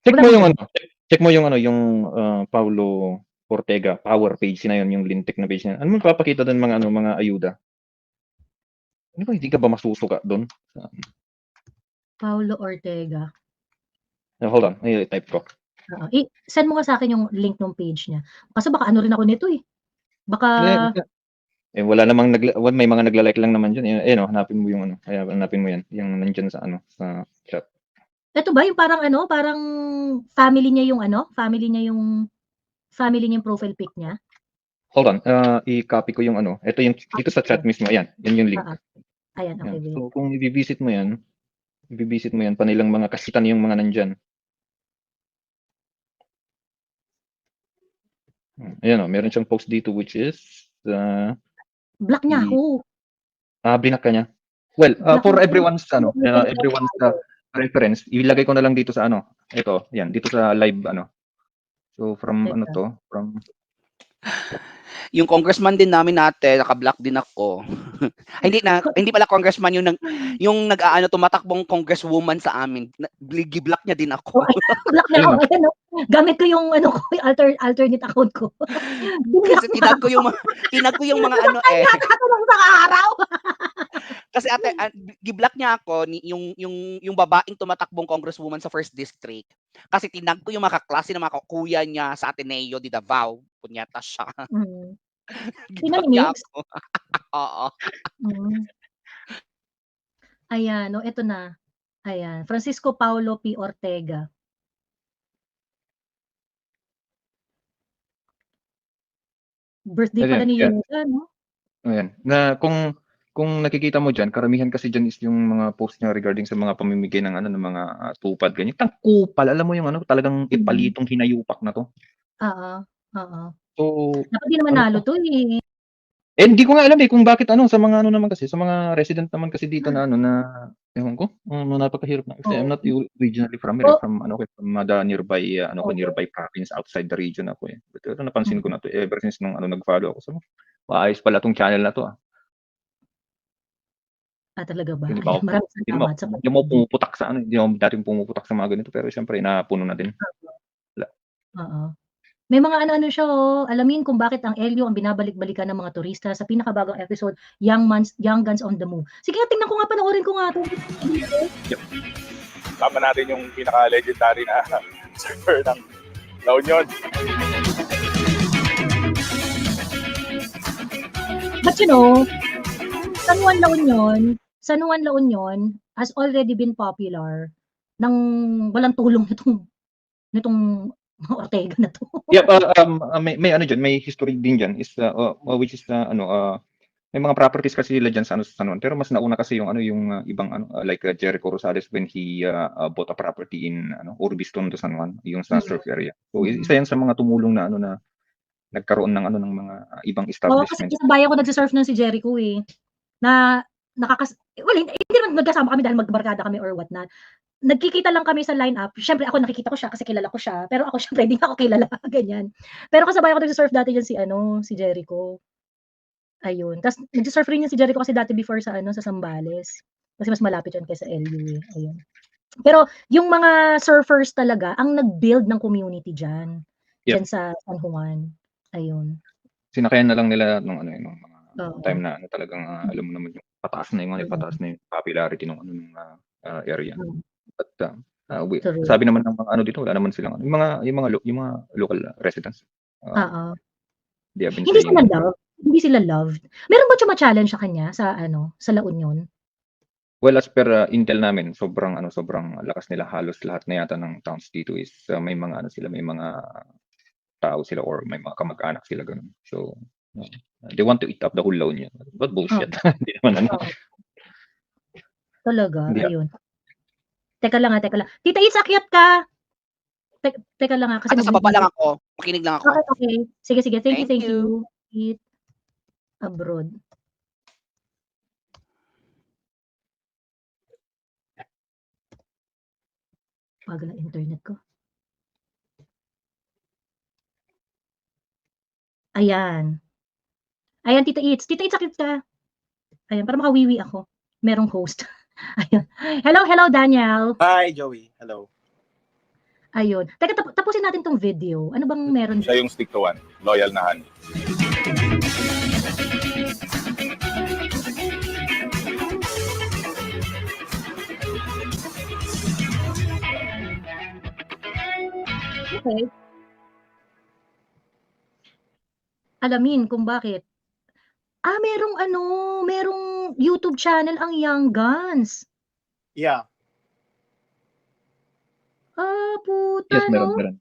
Check wala mo bang yung ganun? ano, check mo yung ano, yung Paulo Ortega power page na yun, yung lintik na page na yun. Ano magpapakita doon mga ano, mga ayuda? Ano ba, hindi ka ba masusuka doon? Paulo Ortega. Hold on, i-type ko. Oo, send mo nga sa'kin yung link nung page niya. Kasi baka ano rin ako nito, eh. Baka wala namang may mga nagla-like lang naman diyan. Eh, no, hanapin mo yung ano, kaya hanapin mo yan, yung nandiyan sa ano, sa chat. eto ba yung parang ano, parang family niya yung ano, family niya yung profile pic niya? Hold on, i-copy ko yung ano, ito yung dito sa chat mismo, ayan, yan yung link. Oo. Ayan, okay, Yan. wait. So kung i-visit mo yan, panilang mga kasitan yung mga nandiyan. Ayan, meron siyang post dito which is Block niya Si ako. blinak ka niya? Well, Block for niya ako. everyone's ano, Hindi ko everyone's reference, ilagay ko na lang dito sa ano, ito, yan, dito sa live ano. So from ano Teka. to, from Yung congressman din namin ate, naka-block din ako. hindi pala congressman yung nag-aano tumatakbong congresswoman sa amin. Block niya din ako. Block niya Ayun, ako. Ayan, no? Gamit ko yung ano ko, yung alternate account ko. Block Kasi niya tinag ko yung mga ano eh. ako ng isang araw. Kasi ate, giblock niya ako yung babaeng tumatakbong congresswoman sa 1st district. Kasi tinag ko yung mga kaklase ng mga kuya niya sa Ateneo de Davao. Punyata siya. Sino Giblock ni niya Mix? ako. Oo. Ayan, no, ito na. Ayan, Francisco Paulo P. Ortega. Birthday pala Ayan, ni yan. Yoda, no? Ayan. Na kung nakikita mo diyan, karamihan kasi diyan is yung mga post niya regarding sa mga pamimigay ng ano, ng mga tupad ganyan. Tangkupal, alam mo yung ano, talagang ipalitong hinayupak na 'to. Oo, oo. So, Dapat di naman ano nalo to? to eh. Hindi ko nga alam kung bakit ano, sa mga ano naman kasi, sa mga resident naman kasi dito na ano, na ewan ko, napakahirap na kasi I'm not originally from here, from ano, from the nearby nearby province outside the region ako eh. Pero napansin ko na 'to ever since nung ano, nag-follow ako. So, maayos pala 'tong channel na 'to Talaga ba? Hindi pa ako Maraming salamat sa hindi mo pumuputak sa ano, hindi ako dating pumuputak sa mga ganito pero siyempre napuno na din. Wala. Oo. May mga ano-ano siya alamin kung bakit ang LU ang binabalik-balikan ng mga turista sa pinakabagong episode, Young Guns on the Move. Sige, tingnan ko nga, panoorin ko nga 'to. Tama natin yung pinaka-legendary na surfer ng La Union. But San Juan, La Union has already been popular nang walang tulong nitong Ortega na 'to. Yeah, may ano diyan, may history din diyan is which is may mga properties kasi sila diyan sa San Juan pero mas nauna kasi yung ibang like Jericho Rosales when he bought a property in Urbis Tondo, San Juan, yung sa surf area. So isa yan sa mga tumulong na na nagkaroon ng ng mga ibang Kasi establishment. kasabayan ko nagse-surf nun si Jericho eh. Na hindi naman magkasama kami dahil magbarkada kami or what not. Nagkikita lang kami sa lineup. Siyempre ako nakikita ko siya kasi kilala ko siya. Pero ako siyempre hindi ako kilala, ganyan. Pero kasabayan ko nagse-surf dati diyan si Jericho. Ayun. Tapos nagse-surf rin yan si Jericho kasi dati before sa sa Zambales. Kasi mas malapit yun kaysa LU eh. Ayun. Pero yung mga surfers talaga ang nag-build ng community diyan. Diyan sa San Juan. Ayun. Sinakayan na lang nila nung mga time na talagang alam mo naman yung pataas na yung popularity ng area. But sabi naman ng mga dito, wala naman silang yung mga local residents. Hindi sila loved. Meron ba challenge sa kanya sa La Union? Well, as per intel namin, sobrang lakas nila, halos lahat na yata ng towns dito is may mga may mga tao sila or may mga kamag-anak sila ganun. So they want to eat up the whole La Union. But bullshit. Hindi naman Talaga, ayun. Teka lang. Tita Itz, akyat ka. Teka lang kasi sa baba lang ako. Makinig lang ako. Okay. Sige. Thank you. Eat abroad. Bagal ang internet ko. Ayan, Tita Itz. Tita Itz, akyat ka. Ayan, para makawiwi ako. Merong host. Ayun. Hello, Daniel. Hi, Joey. Hello. Ayun. Teka, tapusin natin tong video. Ano bang meron? Siya yung stick to one. Loyal na honey. Okay. Alamin kung bakit. Merong YouTube channel ang Young Guns. Yeah. Puta, yes, no? meron.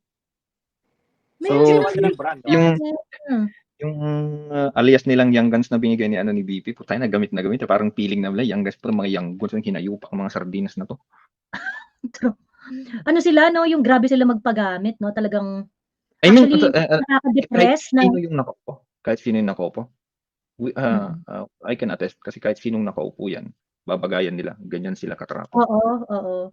Yung alias nilang Young Guns na binigay ni BP, putay na gamit. Parang feeling na Young Guns, pero mga Young Guns yung hinayupak mga sardinas na to. True. Sila, no? Yung grabe sila magpagamit, no? Talagang I mean, nakaka-depress na. Kahit sino yung nakopo. I can attest kasi kahit sinong nakaupo yan, babagayan nila. Ganyan sila katrapo. Oo.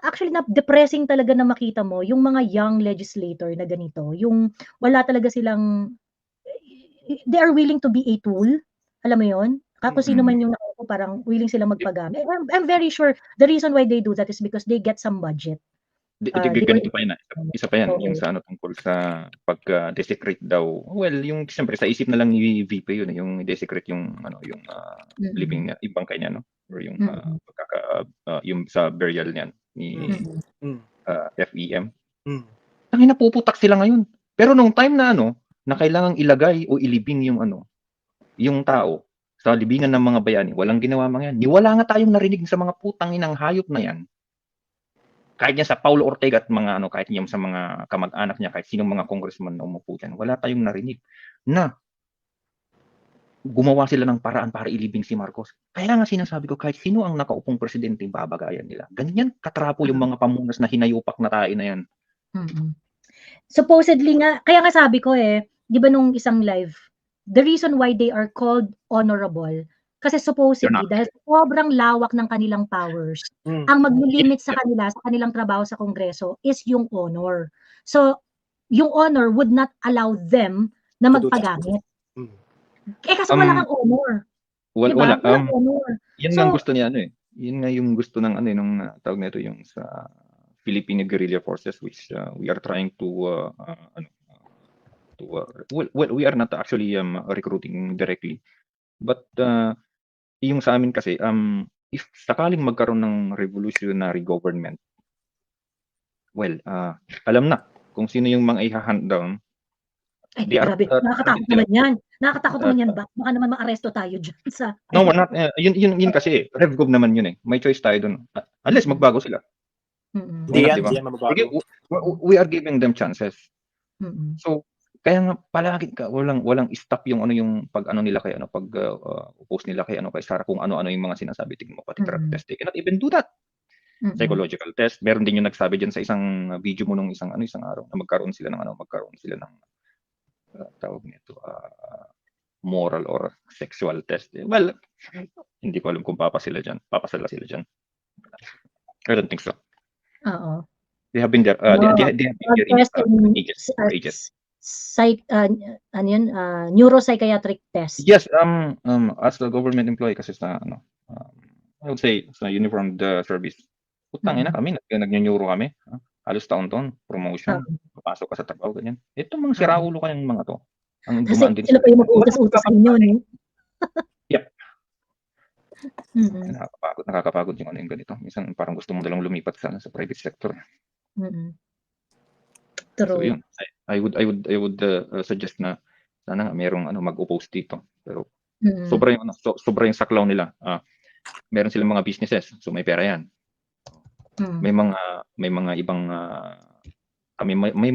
Actually depressing talaga na makita mo yung mga young legislator na ganito, yung wala talaga silang, they are willing to be a tool, alam mo yun? Kung sino man yung nakaupo, parang willing sila magpagamit. I'm very sure the reason why they do that is because they get some budget. Ganito pa yan. Isa pa yan, Oo. yung sa tungkol sa pag-desecrate daw. Well, yung siyempre sa isip na lang ni VP yun, yung desecrate yung living niya, ibang kanya, no? Or yung yung sa burial niyan ni FEM. Tangina, napuputak sila ngayon. Pero nung time na na kailangang ilagay o ilibing yung yung tao sa libingan ng mga bayani, walang ginawa mga yan. Wala nga tayong narinig sa mga putang inang hayop na yan. Kahit yan sa Paulo Ortega at mga kahit yan sa mga kamag-anak niya, kahit sinong mga congressman na umupo dyan, wala tayong narinig na gumawa sila ng paraan para ilibing si Marcos. Kaya nga sinasabi ko, kahit sino ang nakaupong presidente, babagayan nila. Ganyan katrapo yung mga pamunas na hinayupak na tayo na yan. Supposedly nga, kaya nga sabi ko di ba nung isang live, the reason why they are called honorable, kasi supposedly, dahil sobrang lawak ng kanilang powers, ang mag-limit sa kanila, sa kanilang trabaho sa Kongreso, is yung honor. So, yung honor would not allow them na magpagamit. Kasi wala kang honor. Wala. Walang honor. Yan nga gusto niya, Yun nga yung gusto ng nung tawag nito yung sa Philippine Guerrilla Forces, which we are trying to we are not actually recruiting directly. But yung sa amin kasi, if sakaling magkaroon ng revolutionary government, well, alam na kung sino yung mga i-hunt down. Ay, grabe. Nakakatakot naman yan. Nakakatakot naman yan. Baka naman ma-aresto tayo dyan sa... No, we're not. Yun kasi, RevGov naman yun May choice tayo dun. Unless magbago sila. Hindi yan magbago. We are giving them chances. So, kaya nga palagi walang stop yung yung pag nila kay pag oppose nila kay kay Sara kung ano yung mga sinasabi, tingin mo pati drug test, they cannot even do that. Psychological test, meron din yung nagsabi diyan sa isang video mo nung isang araw na magkaroon sila ng tawag nito moral or sexual test. Well, hindi ko alam kung papasala sila diyan. I don't think so. Oo. They have been there. They have been there for ages. Neuropsychiatric test. Yes, as a government employee kasi sa I would say sa uniformed service. Putang ina kami, nag-neuro kami. Halos taon-taon, promotion, papasok ka sa trabaho, ganyan. Ito mga siraulo kayang mga to. Ang dumaan din sila pa yung mag-utas-utas sa inyo, Yep. Nakakapagod yung yung ganito. Minsan parang gusto mo dalang lumipat sa private sector. True. So yun, I would suggest na sana nga merong mag-oppose dito. Pero sobra yung saklaw nila. Meron silang mga businesses, so may pera yan. May mga ibang may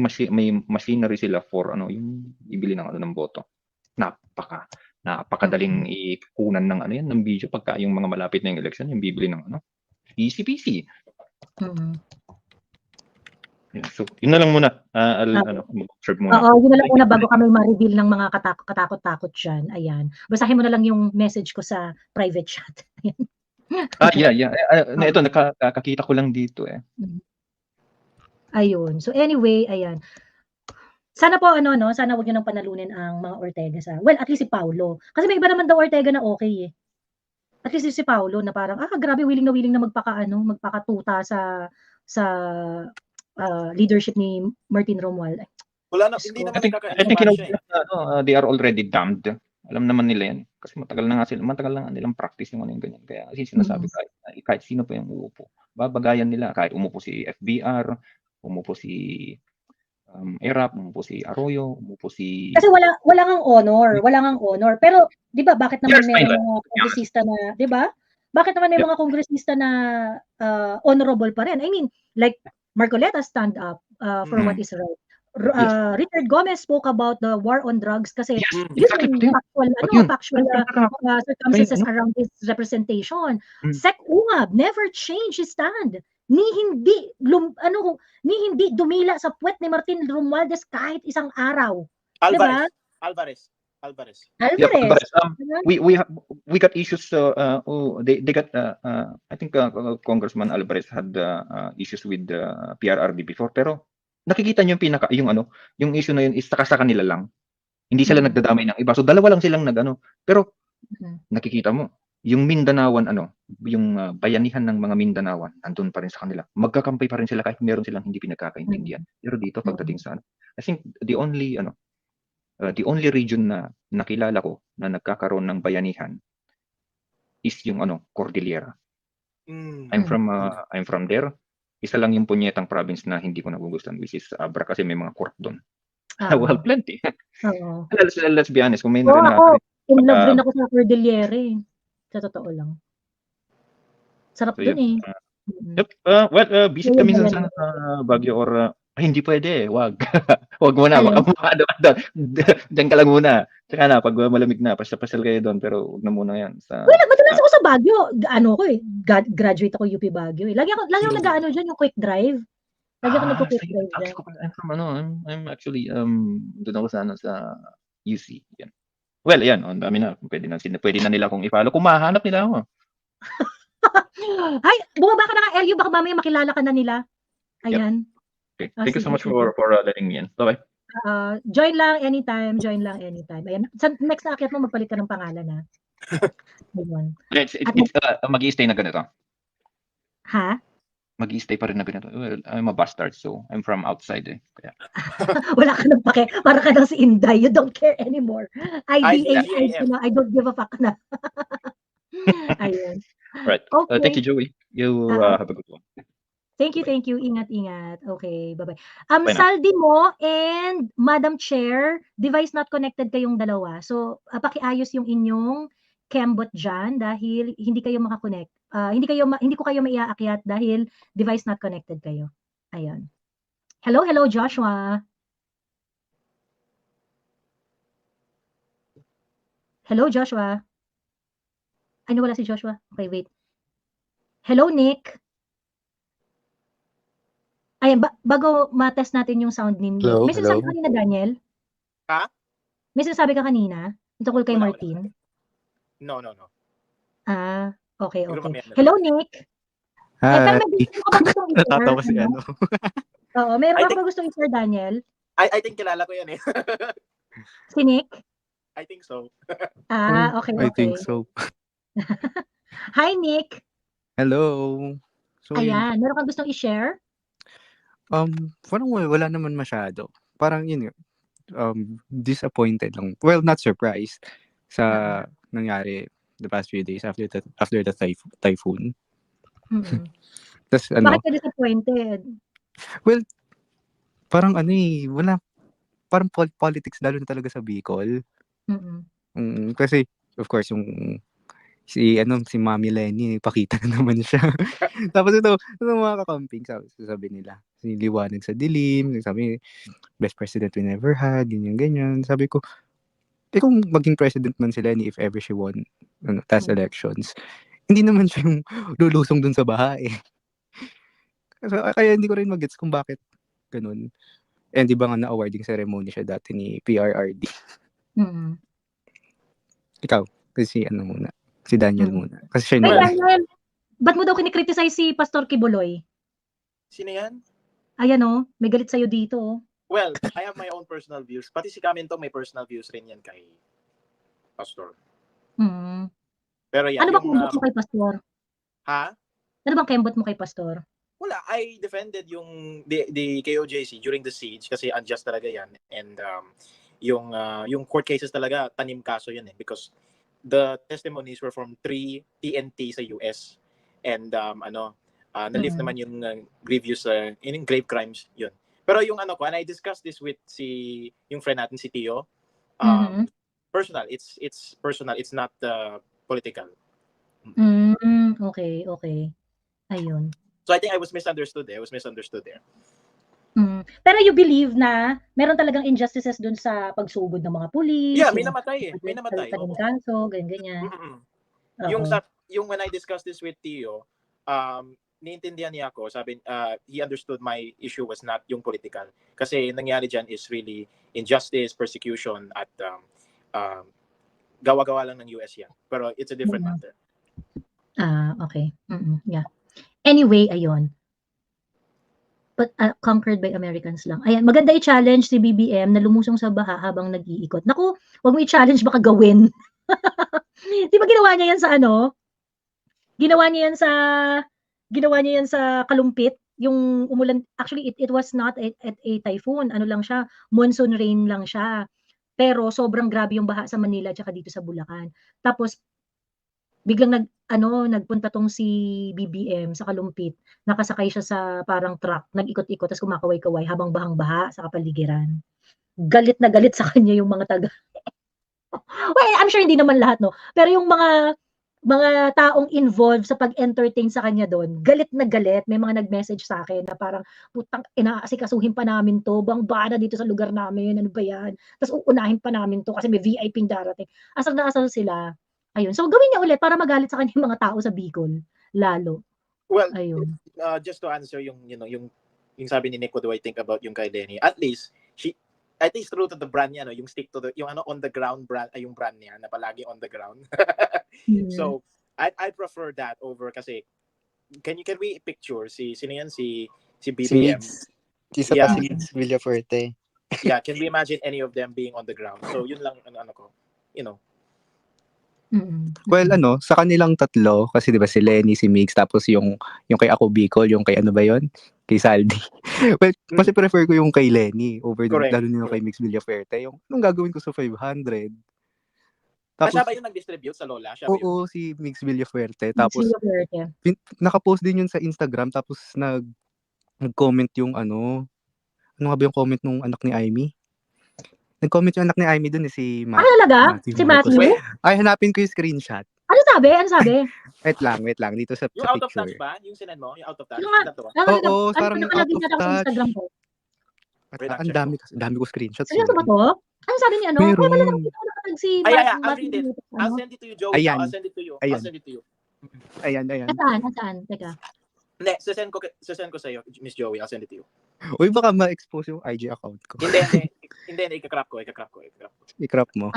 machinery sila for yung ibili ng boto. Napakadaling ikunan ng yan ng video pagka yung mga malapit na yung election, yung bibili ng easy peasy. Yeah, so yun na lang muna. Mag-observe muna. Oo, yun na lang muna bago kami ma-reveal ng mga katakot-takot dyan. Ayan. Basahin mo na lang yung message ko sa private chat. Yeah. Ito, nakakita ko lang dito Ayun. So anyway, ayan. Sana po sana wag niyo nang panalunin ang mga Ortega well, at least si Paulo. Kasi may iba naman daw Ortega na okay At least si Paulo na parang grabe willing na magpakatuta sa leadership ni Martin Romualdez. Wala na, hindi naman they are already damned. Alam naman nila yan. Kasi matagal na nilang practice yung ganyan. Kaya sinasabi kahit sino pa yung uupo. Babagayan nila. Kahit umupo si FBR, umupo si ERAP, umupo si Arroyo, umupo si... Kasi wala kang honor. Pero, di ba, bakit naman may mga kongresista na, di ba? Bakit naman may mga kongresista na honorable pa rin? I mean, like, Marcoleta stand up for what is right. Richard Gomez spoke about the war on drugs kasi factual circumstances around his representation. Sec Ungab never changed his stand. Ni hindi dumila sa puwet ni Martin Romualdez kahit isang araw. Diba? Alvarez. Yep, Alvarez. Alvarez. Diba? We got issues. They got. I think Congressman Alvarez had issues with PRRD before, pero nakikita niyo yung issue na yun is sa kanila lang. Hindi sila nagdadamay ng iba. So dalawa lang silang pero nakikita mo yung Mindanawan yung bayanihan ng mga Mindanawan andun pa rin sa kanila. Magkakampi pa rin sila kahit meron silang hindi pinagkakaintindihan. Pero dito pagdating sa I think the only region na nakilala ko na nagkakaroon ng bayanihan is yung Cordillera. I'm from there. Isa lang yung punyetang province na hindi ko nagugustuhan, which is Abra, kasi may mga court doon. Well, plenty. Oo. Let's be honest, kung may Ako, in love rin ako sa Cordillera eh. Sa totoo lang. Sarap So, dun eh. Yep. Visit kami sa Baguio or hindi pwede, wag. Wag mo na, baka diyan ka lang muna. Tsaka na, pag malamig na, pasal kayo doon, pero wag na muna yan. Madalas ako sa Baguio, graduate ako UP Baguio eh. Lagi ako nag-ano dyan, yung quick drive. Lagi ako nagko-quick drive dyan. I'm from I'm actually, doon ako sa UC. Yan. Well, yan, ang dami na. Pwede na nila kung i-follow. Kung mahanap nila ako. Ay, bumaba ka na nga, Elio, baka mamaya makilala ka na nila. Ayan. Yep. Okay. Thank you so much for letting me in. Bye-bye. Join lang anytime. Ayan. Next na akyat mo, magpalit ka ng pangalan ha. Ayun. Mag-i-stay na ganito. Ha? Mag-i-stay pa rin na ganito. Well, I'm a bastard, so I'm from outside eh. Kaya. Wala ka nang pake. Para ka nang si Inday. You don't care anymore. IDAI na. I don't give a fuck na. Ayun. Right. Okay. Thank you, Joey. You have a good one. Thank you. Ingat. Okay, bye-bye. Bye na. Saldi mo and Madam Chair, device not connected kayong dalawa. So, pakiayos yung inyong Cambot dyan dahil hindi kayo makakonect. Hindi ko kayo maiaakyat dahil device not connected kayo. Ayun. Hello, Joshua. Hello, Joshua. Ay, nawala si Joshua. Okay, wait. Hello, Nick. Ayan, bago ma-test natin yung sound ni Nick. Hello, May sinasabi ka kanina, Daniel? Ha? May sinasabi ka kanina? Tungkol kay Wala. Martin? No. Okay. Mamaya na. Hello, Nick. Pero may gusto ka ba gustong i-share? Natatawa si ano. Oo, meron ka ba gustong i-share, Daniel? I think kilala ko yan eh. Si Nick? I think so. Okay. I think so. Hi, Nick. Hello. So, Ayan, meron kang gustong i-share? parang wala naman masyado. Parang yun, disappointed lang. Well, not surprised sa nangyari the past few days after the typhoon. Tas, Bakit ka disappointed? Well, parang wala, parang politics lalo na talaga sa Bicol. Kasi, of course, si Mami Lenny, pakita na naman siya. Tapos ito mga kakamping, sabi nila, liwanag sa dilim, sabi, best president we never had, ganyan. Sabi ko, kung maging president man si Lenny if ever she won past elections, hindi naman siya yung lulusong dun sa baha eh. Kaya hindi ko rin mag-gets kung bakit ganun. And di ba nga na-awarding ceremony siya dati ni PRRD. Ikaw, kasi si Daniel muna. Kasi siya Ay, Daniel, ba't mo daw kinikriticize si Pastor Kibuloy? Sino yan? Ayan may galit sa'yo dito. Well, I have my own personal views. Pati si Camento may personal views rin yan kay Pastor. Pero yan, Ano ba kembot mo kay Pastor? Ha? Ano bang kembot mo kay Pastor? Wala, I defended yung the KOJC during the siege kasi unjust talaga yan. And yung court cases talaga, tanim kaso yun eh. Because the testimonies were from 3 TNT sa US. And na-lift naman yung grievous, yung grave crimes yun. Pero yung and I discussed this with yung friend natin si Tio. Personal, it's personal, it's not political. Okay. Ayun. So I think I was misunderstood there. Pero you believe na meron talagang injustices dun sa pagsugod ng mga pulis? Yeah, may namatay. Kaso, ganyan. Yung when I discussed this with Tio, niintindihan niya ako, sabi, he understood my issue was not yung political. Kasi nangyari dyan is really injustice, persecution, at gawa-gawa lang ng US yan. Pero it's a different matter. Okay. Yeah. Anyway, ayun. But conquered by Americans lang. Ayan, maganda i-challenge si BBM na lumusong sa baha habang nag-iikot. Naku, wag mo i-challenge, baka gawin. Di ba ginawa niya yan sa ano? Ginawa niya yan sa Kalumpit, yung umulan. Actually, it was not a typhoon. Ano lang siya, monsoon rain lang siya. Pero sobrang grabe yung baha sa Manila at dito sa Bulacan. Tapos biglang nagpunta tong si BBM sa Kalumpit, nakasakay siya sa parang truck, nag-ikot-ikot, tapos kumakaway-kaway habang bahang-baha sa kapaligiran. Galit na galit sa kanya yung mga taga. Well, I'm sure hindi naman lahat, no? Pero yung mga taong involved sa pag-entertain sa kanya doon, galit na galit. May mga nag-message sa akin na parang, putang, inaasikasuhin pa namin to, bang dito sa lugar namin, ano ba yan? Tapos uunahin pa namin to kasi may VIP darating. Asal na asal sila. Ayun. So, gawin niya ulit para magalit sa kanya yung mga tao sa Bicol. Lalo. Well, ayun. Just to answer yung sabi ni Nick, what do I think about yung kay Lenny? At least true to the brand niya, no? Yung stick to the, yung on the ground brand, yung brand niya, na palagi on the ground. So, I prefer that over kasi, can we picture sino yan? Si BBM? Si Migs Villafuerte. Yeah, can we imagine any of them being on the ground? So, yun lang, Well, sa kanilang tatlo, kasi 'di ba si Lenny, si Migs, tapos yung kay Ako Bicol, yung kay ano ba 'yon? Kay Saldi. Well, kasi prefer ko yung kay Lenny over lalo na yung kay Migs Villafuerte. Yung anong gagawin ko sa 500? Tapos siya ba yung nag-distribute sa Lola? Oo, si Migs Villafuerte. Tapos naka-post din yun sa Instagram, tapos nag-comment yung ano nga ba yung comment nung anak ni Amy? Nag-comment yung anak ni Amy dun si Matthew. Talaga? Si Matthew? Ay, hanapin ko yung screenshot. Ano sabi? Wait lang. Dito sa yung picture. Out of Touch ba? Yung sinend mo? Yung Out of Touch? Oo, parang Out of Touch. Ang dami ko screenshots. Seryoso ba to? Ano sabi ni ano? Meron. Kaya pala nakita si I'll read it. I'll send it to you, Joey. Ayan. I'll send it to you. Ayan. Saan? Teka. Hindi, sasend ko sa'yo, Miss Joey. I'll send it to you. Uy, baka ma-expose yung IG account ko. Hindi, ika-crop ko. I-crop mo.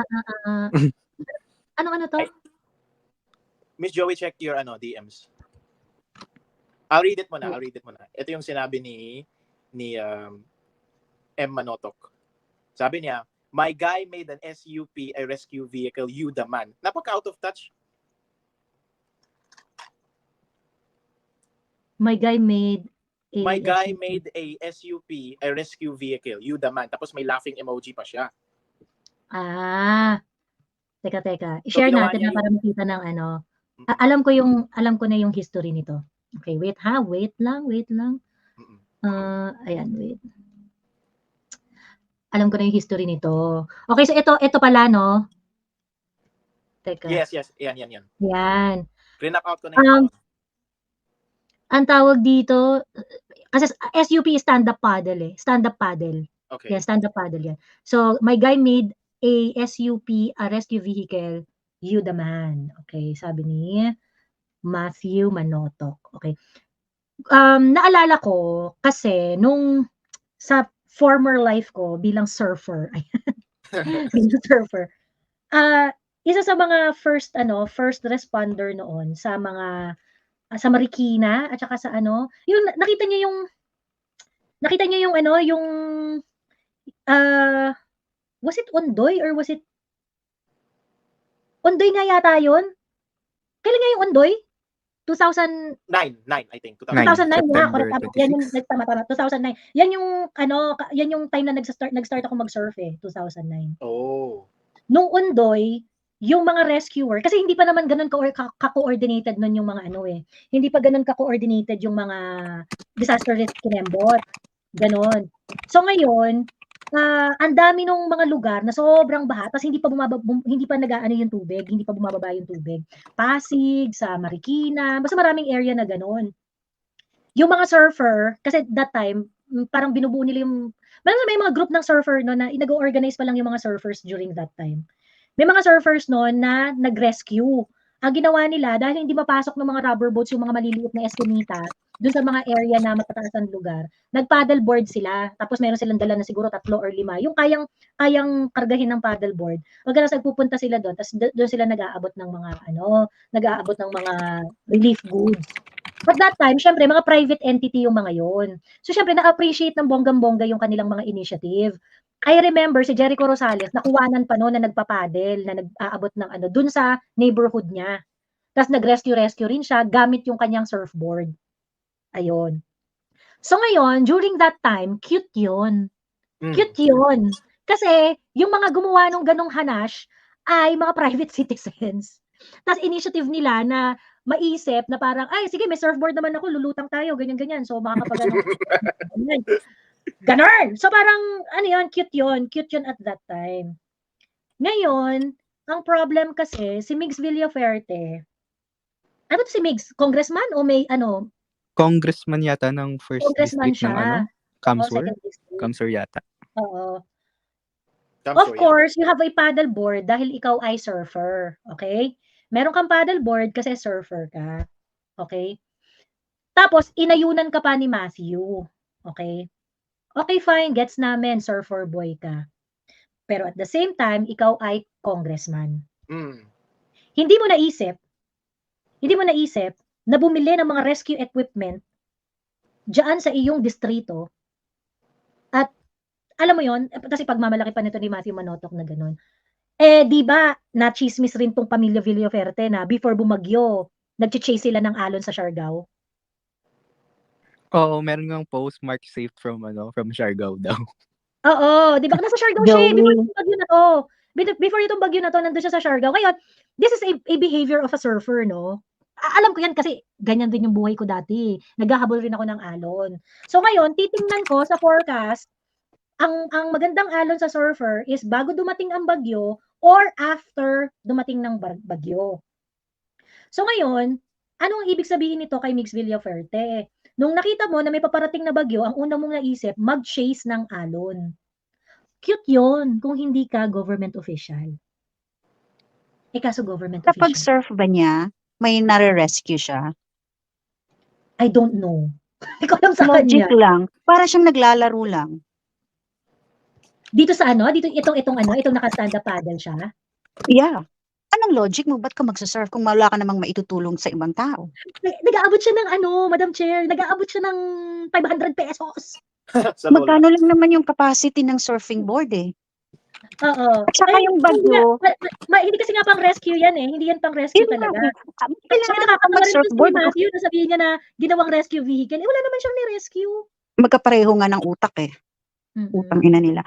Ano to? Miss Joey, check your DMs. I'll read it mo na. Ito yung sinabi ni M. Manotok. Sabi niya, my guy made an SUP, a rescue vehicle, you the man. Napaka out of touch. My guy made a SUP, a rescue vehicle, you the man. Tapos may laughing emoji pa siya. Teka. I-share natin na para makita ng ano. Alam ko na yung history nito. Okay, wait lang. Ayan, wait. Alam ko na yung history nito. Okay, so ito pala, no? Teka. Yes. Yan. Yan. Print out ko na yun. Ang tawag dito, kasi SUP is stand-up paddle. Stand-up paddle. Okay. Yeah, stand-up paddle yan. So, my guy made a SUP, a rescue vehicle, you the man. Okay, sabi ni Matthew Manotok. Okay. Naalala ko kasi nung sa former life ko bilang surfer. Isa sa mga first responder noon sa Marikina at saka sa yung nakita niyo yung was it Ondoy or was it Ondoy nga yata yun? Kailan nga yung Ondoy? 2009, I think. 2009 nga, correct. Yan yung tama 2009. Yan yung time na nag-start ako mag-surf 2009. Oh. Nung Ondoy, yung mga rescuer, kasi hindi pa naman ganun ka-coordinated nun yung mga hindi pa ganun ka-coordinated yung mga disaster rescue nembot. Ganon. So ngayon, ang dami nung mga lugar na sobrang baha, tapos hindi pa nag-aano yung tubig, hindi pa bumababa yung tubig. Pasig, sa Marikina, basta maraming area na ganon. Yung mga surfer, kasi that time, parang binubuo nila may mga group ng surfer no, na nag-organize pa lang yung mga surfers during that time. May mga surfers noon na nag-rescue. Ang ginawa nila, dahil hindi mapasok ng mga rubber boats yung mga maliliit na eskinita, dun sa mga area na matataasang lugar, nag-paddleboard sila. Tapos meron silang dala na siguro 3 or 5. Yung kayang kargahin ng paddleboard. Pagkatapos nagpupunta sila doon, tapos doon sila nag-aabot ng mga relief goods. At that time, syempre, mga private entity yung mga yon. So, syempre, na-appreciate ng bonggang-bongga yung kanilang mga initiative. I remember si Jericho Rosales, nakuwanan pa noon na nagpapadel, na nag-aabot ng dun sa neighborhood niya. Tapos nag-rescue rin siya gamit yung kanyang surfboard. Ayun. So ngayon, during that time, cute yun. Cute yun. Kasi yung mga gumawa ng ganong hanash ay mga private citizens. Tapos initiative nila na maisip na parang, ay sige, may surfboard naman ako, lulutang tayo, ganyan-ganyan. So makakapag ganon. So parang, cute yun at that time. Ngayon, ang problem kasi, si Migs Villaferte, ano to si Migs? Congressman o may Congressman yata ng first Congressman district siya. ng Kamsur? Second district. Kamsur yata. Oo. I'm Of sure, course, you have a paddleboard dahil ikaw ay surfer. Okay? Meron kang paddleboard kasi surfer ka. Okay? Tapos, inayunan ka pa ni Matthew. Okay? Okay, fine. Gets namin, surfer boy ka. Pero at the same time, ikaw ay congressman. Hindi mo naisip na bumili ng mga rescue equipment diyan sa iyong distrito. At alam mo yon, kasi pagmamalaki pa nito ni Matthew Manotoc na gano'n. Di ba, na-chismis rin tong pamilya Villaferte na before bumagyo, nag-chase sila ng alon sa Siargao. Oo, meron ngang post mark saved from Siargao daw. Oo, di ba? Nasa Siargao siya before itong bagyo na to. Before itong bagyo na to, nandun siya sa Siargao. Ngayon, this is a behavior of a surfer, no? Alam ko yan kasi ganyan din yung buhay ko dati. Naghahabol rin ako ng alon. So ngayon, titingnan ko sa forecast, ang magandang alon sa surfer is bago dumating ang bagyo or after dumating ng bagyo. So ngayon, anong ibig sabihin nito kay Migs Villaferte? Nung nakita mo na may paparating na bagyo, ang una mong naisip, mag-chase ng alon. Cute yon kung hindi ka government official. Kaso government official. Kapag surf ba niya, may nare-rescue siya? I don't know. Hindi ko alam sa Logic kanya. lang. Para siyang naglalaro lang. Dito sa itong naka-stand up paddle siya? Yeah. Anong logic mo? Ba't ka magsasurf kung wala ka namang maitutulong sa ibang tao? Nag-aabot siya ng Madam Chair, nag-aabot siya ng 500 pesos. Magkano lang naman yung capacity ng surfing board eh. Oo. At saka yung bagyo. Hindi kasi nga pang rescue yan eh. Hindi yan pang rescue talaga. Kailangan ka mag-surfboard. Nasabihin niya na ginawang rescue vehicle. Wala naman siyang ni-rescue. Magkapareho nga ng utak eh. Utang ina nila.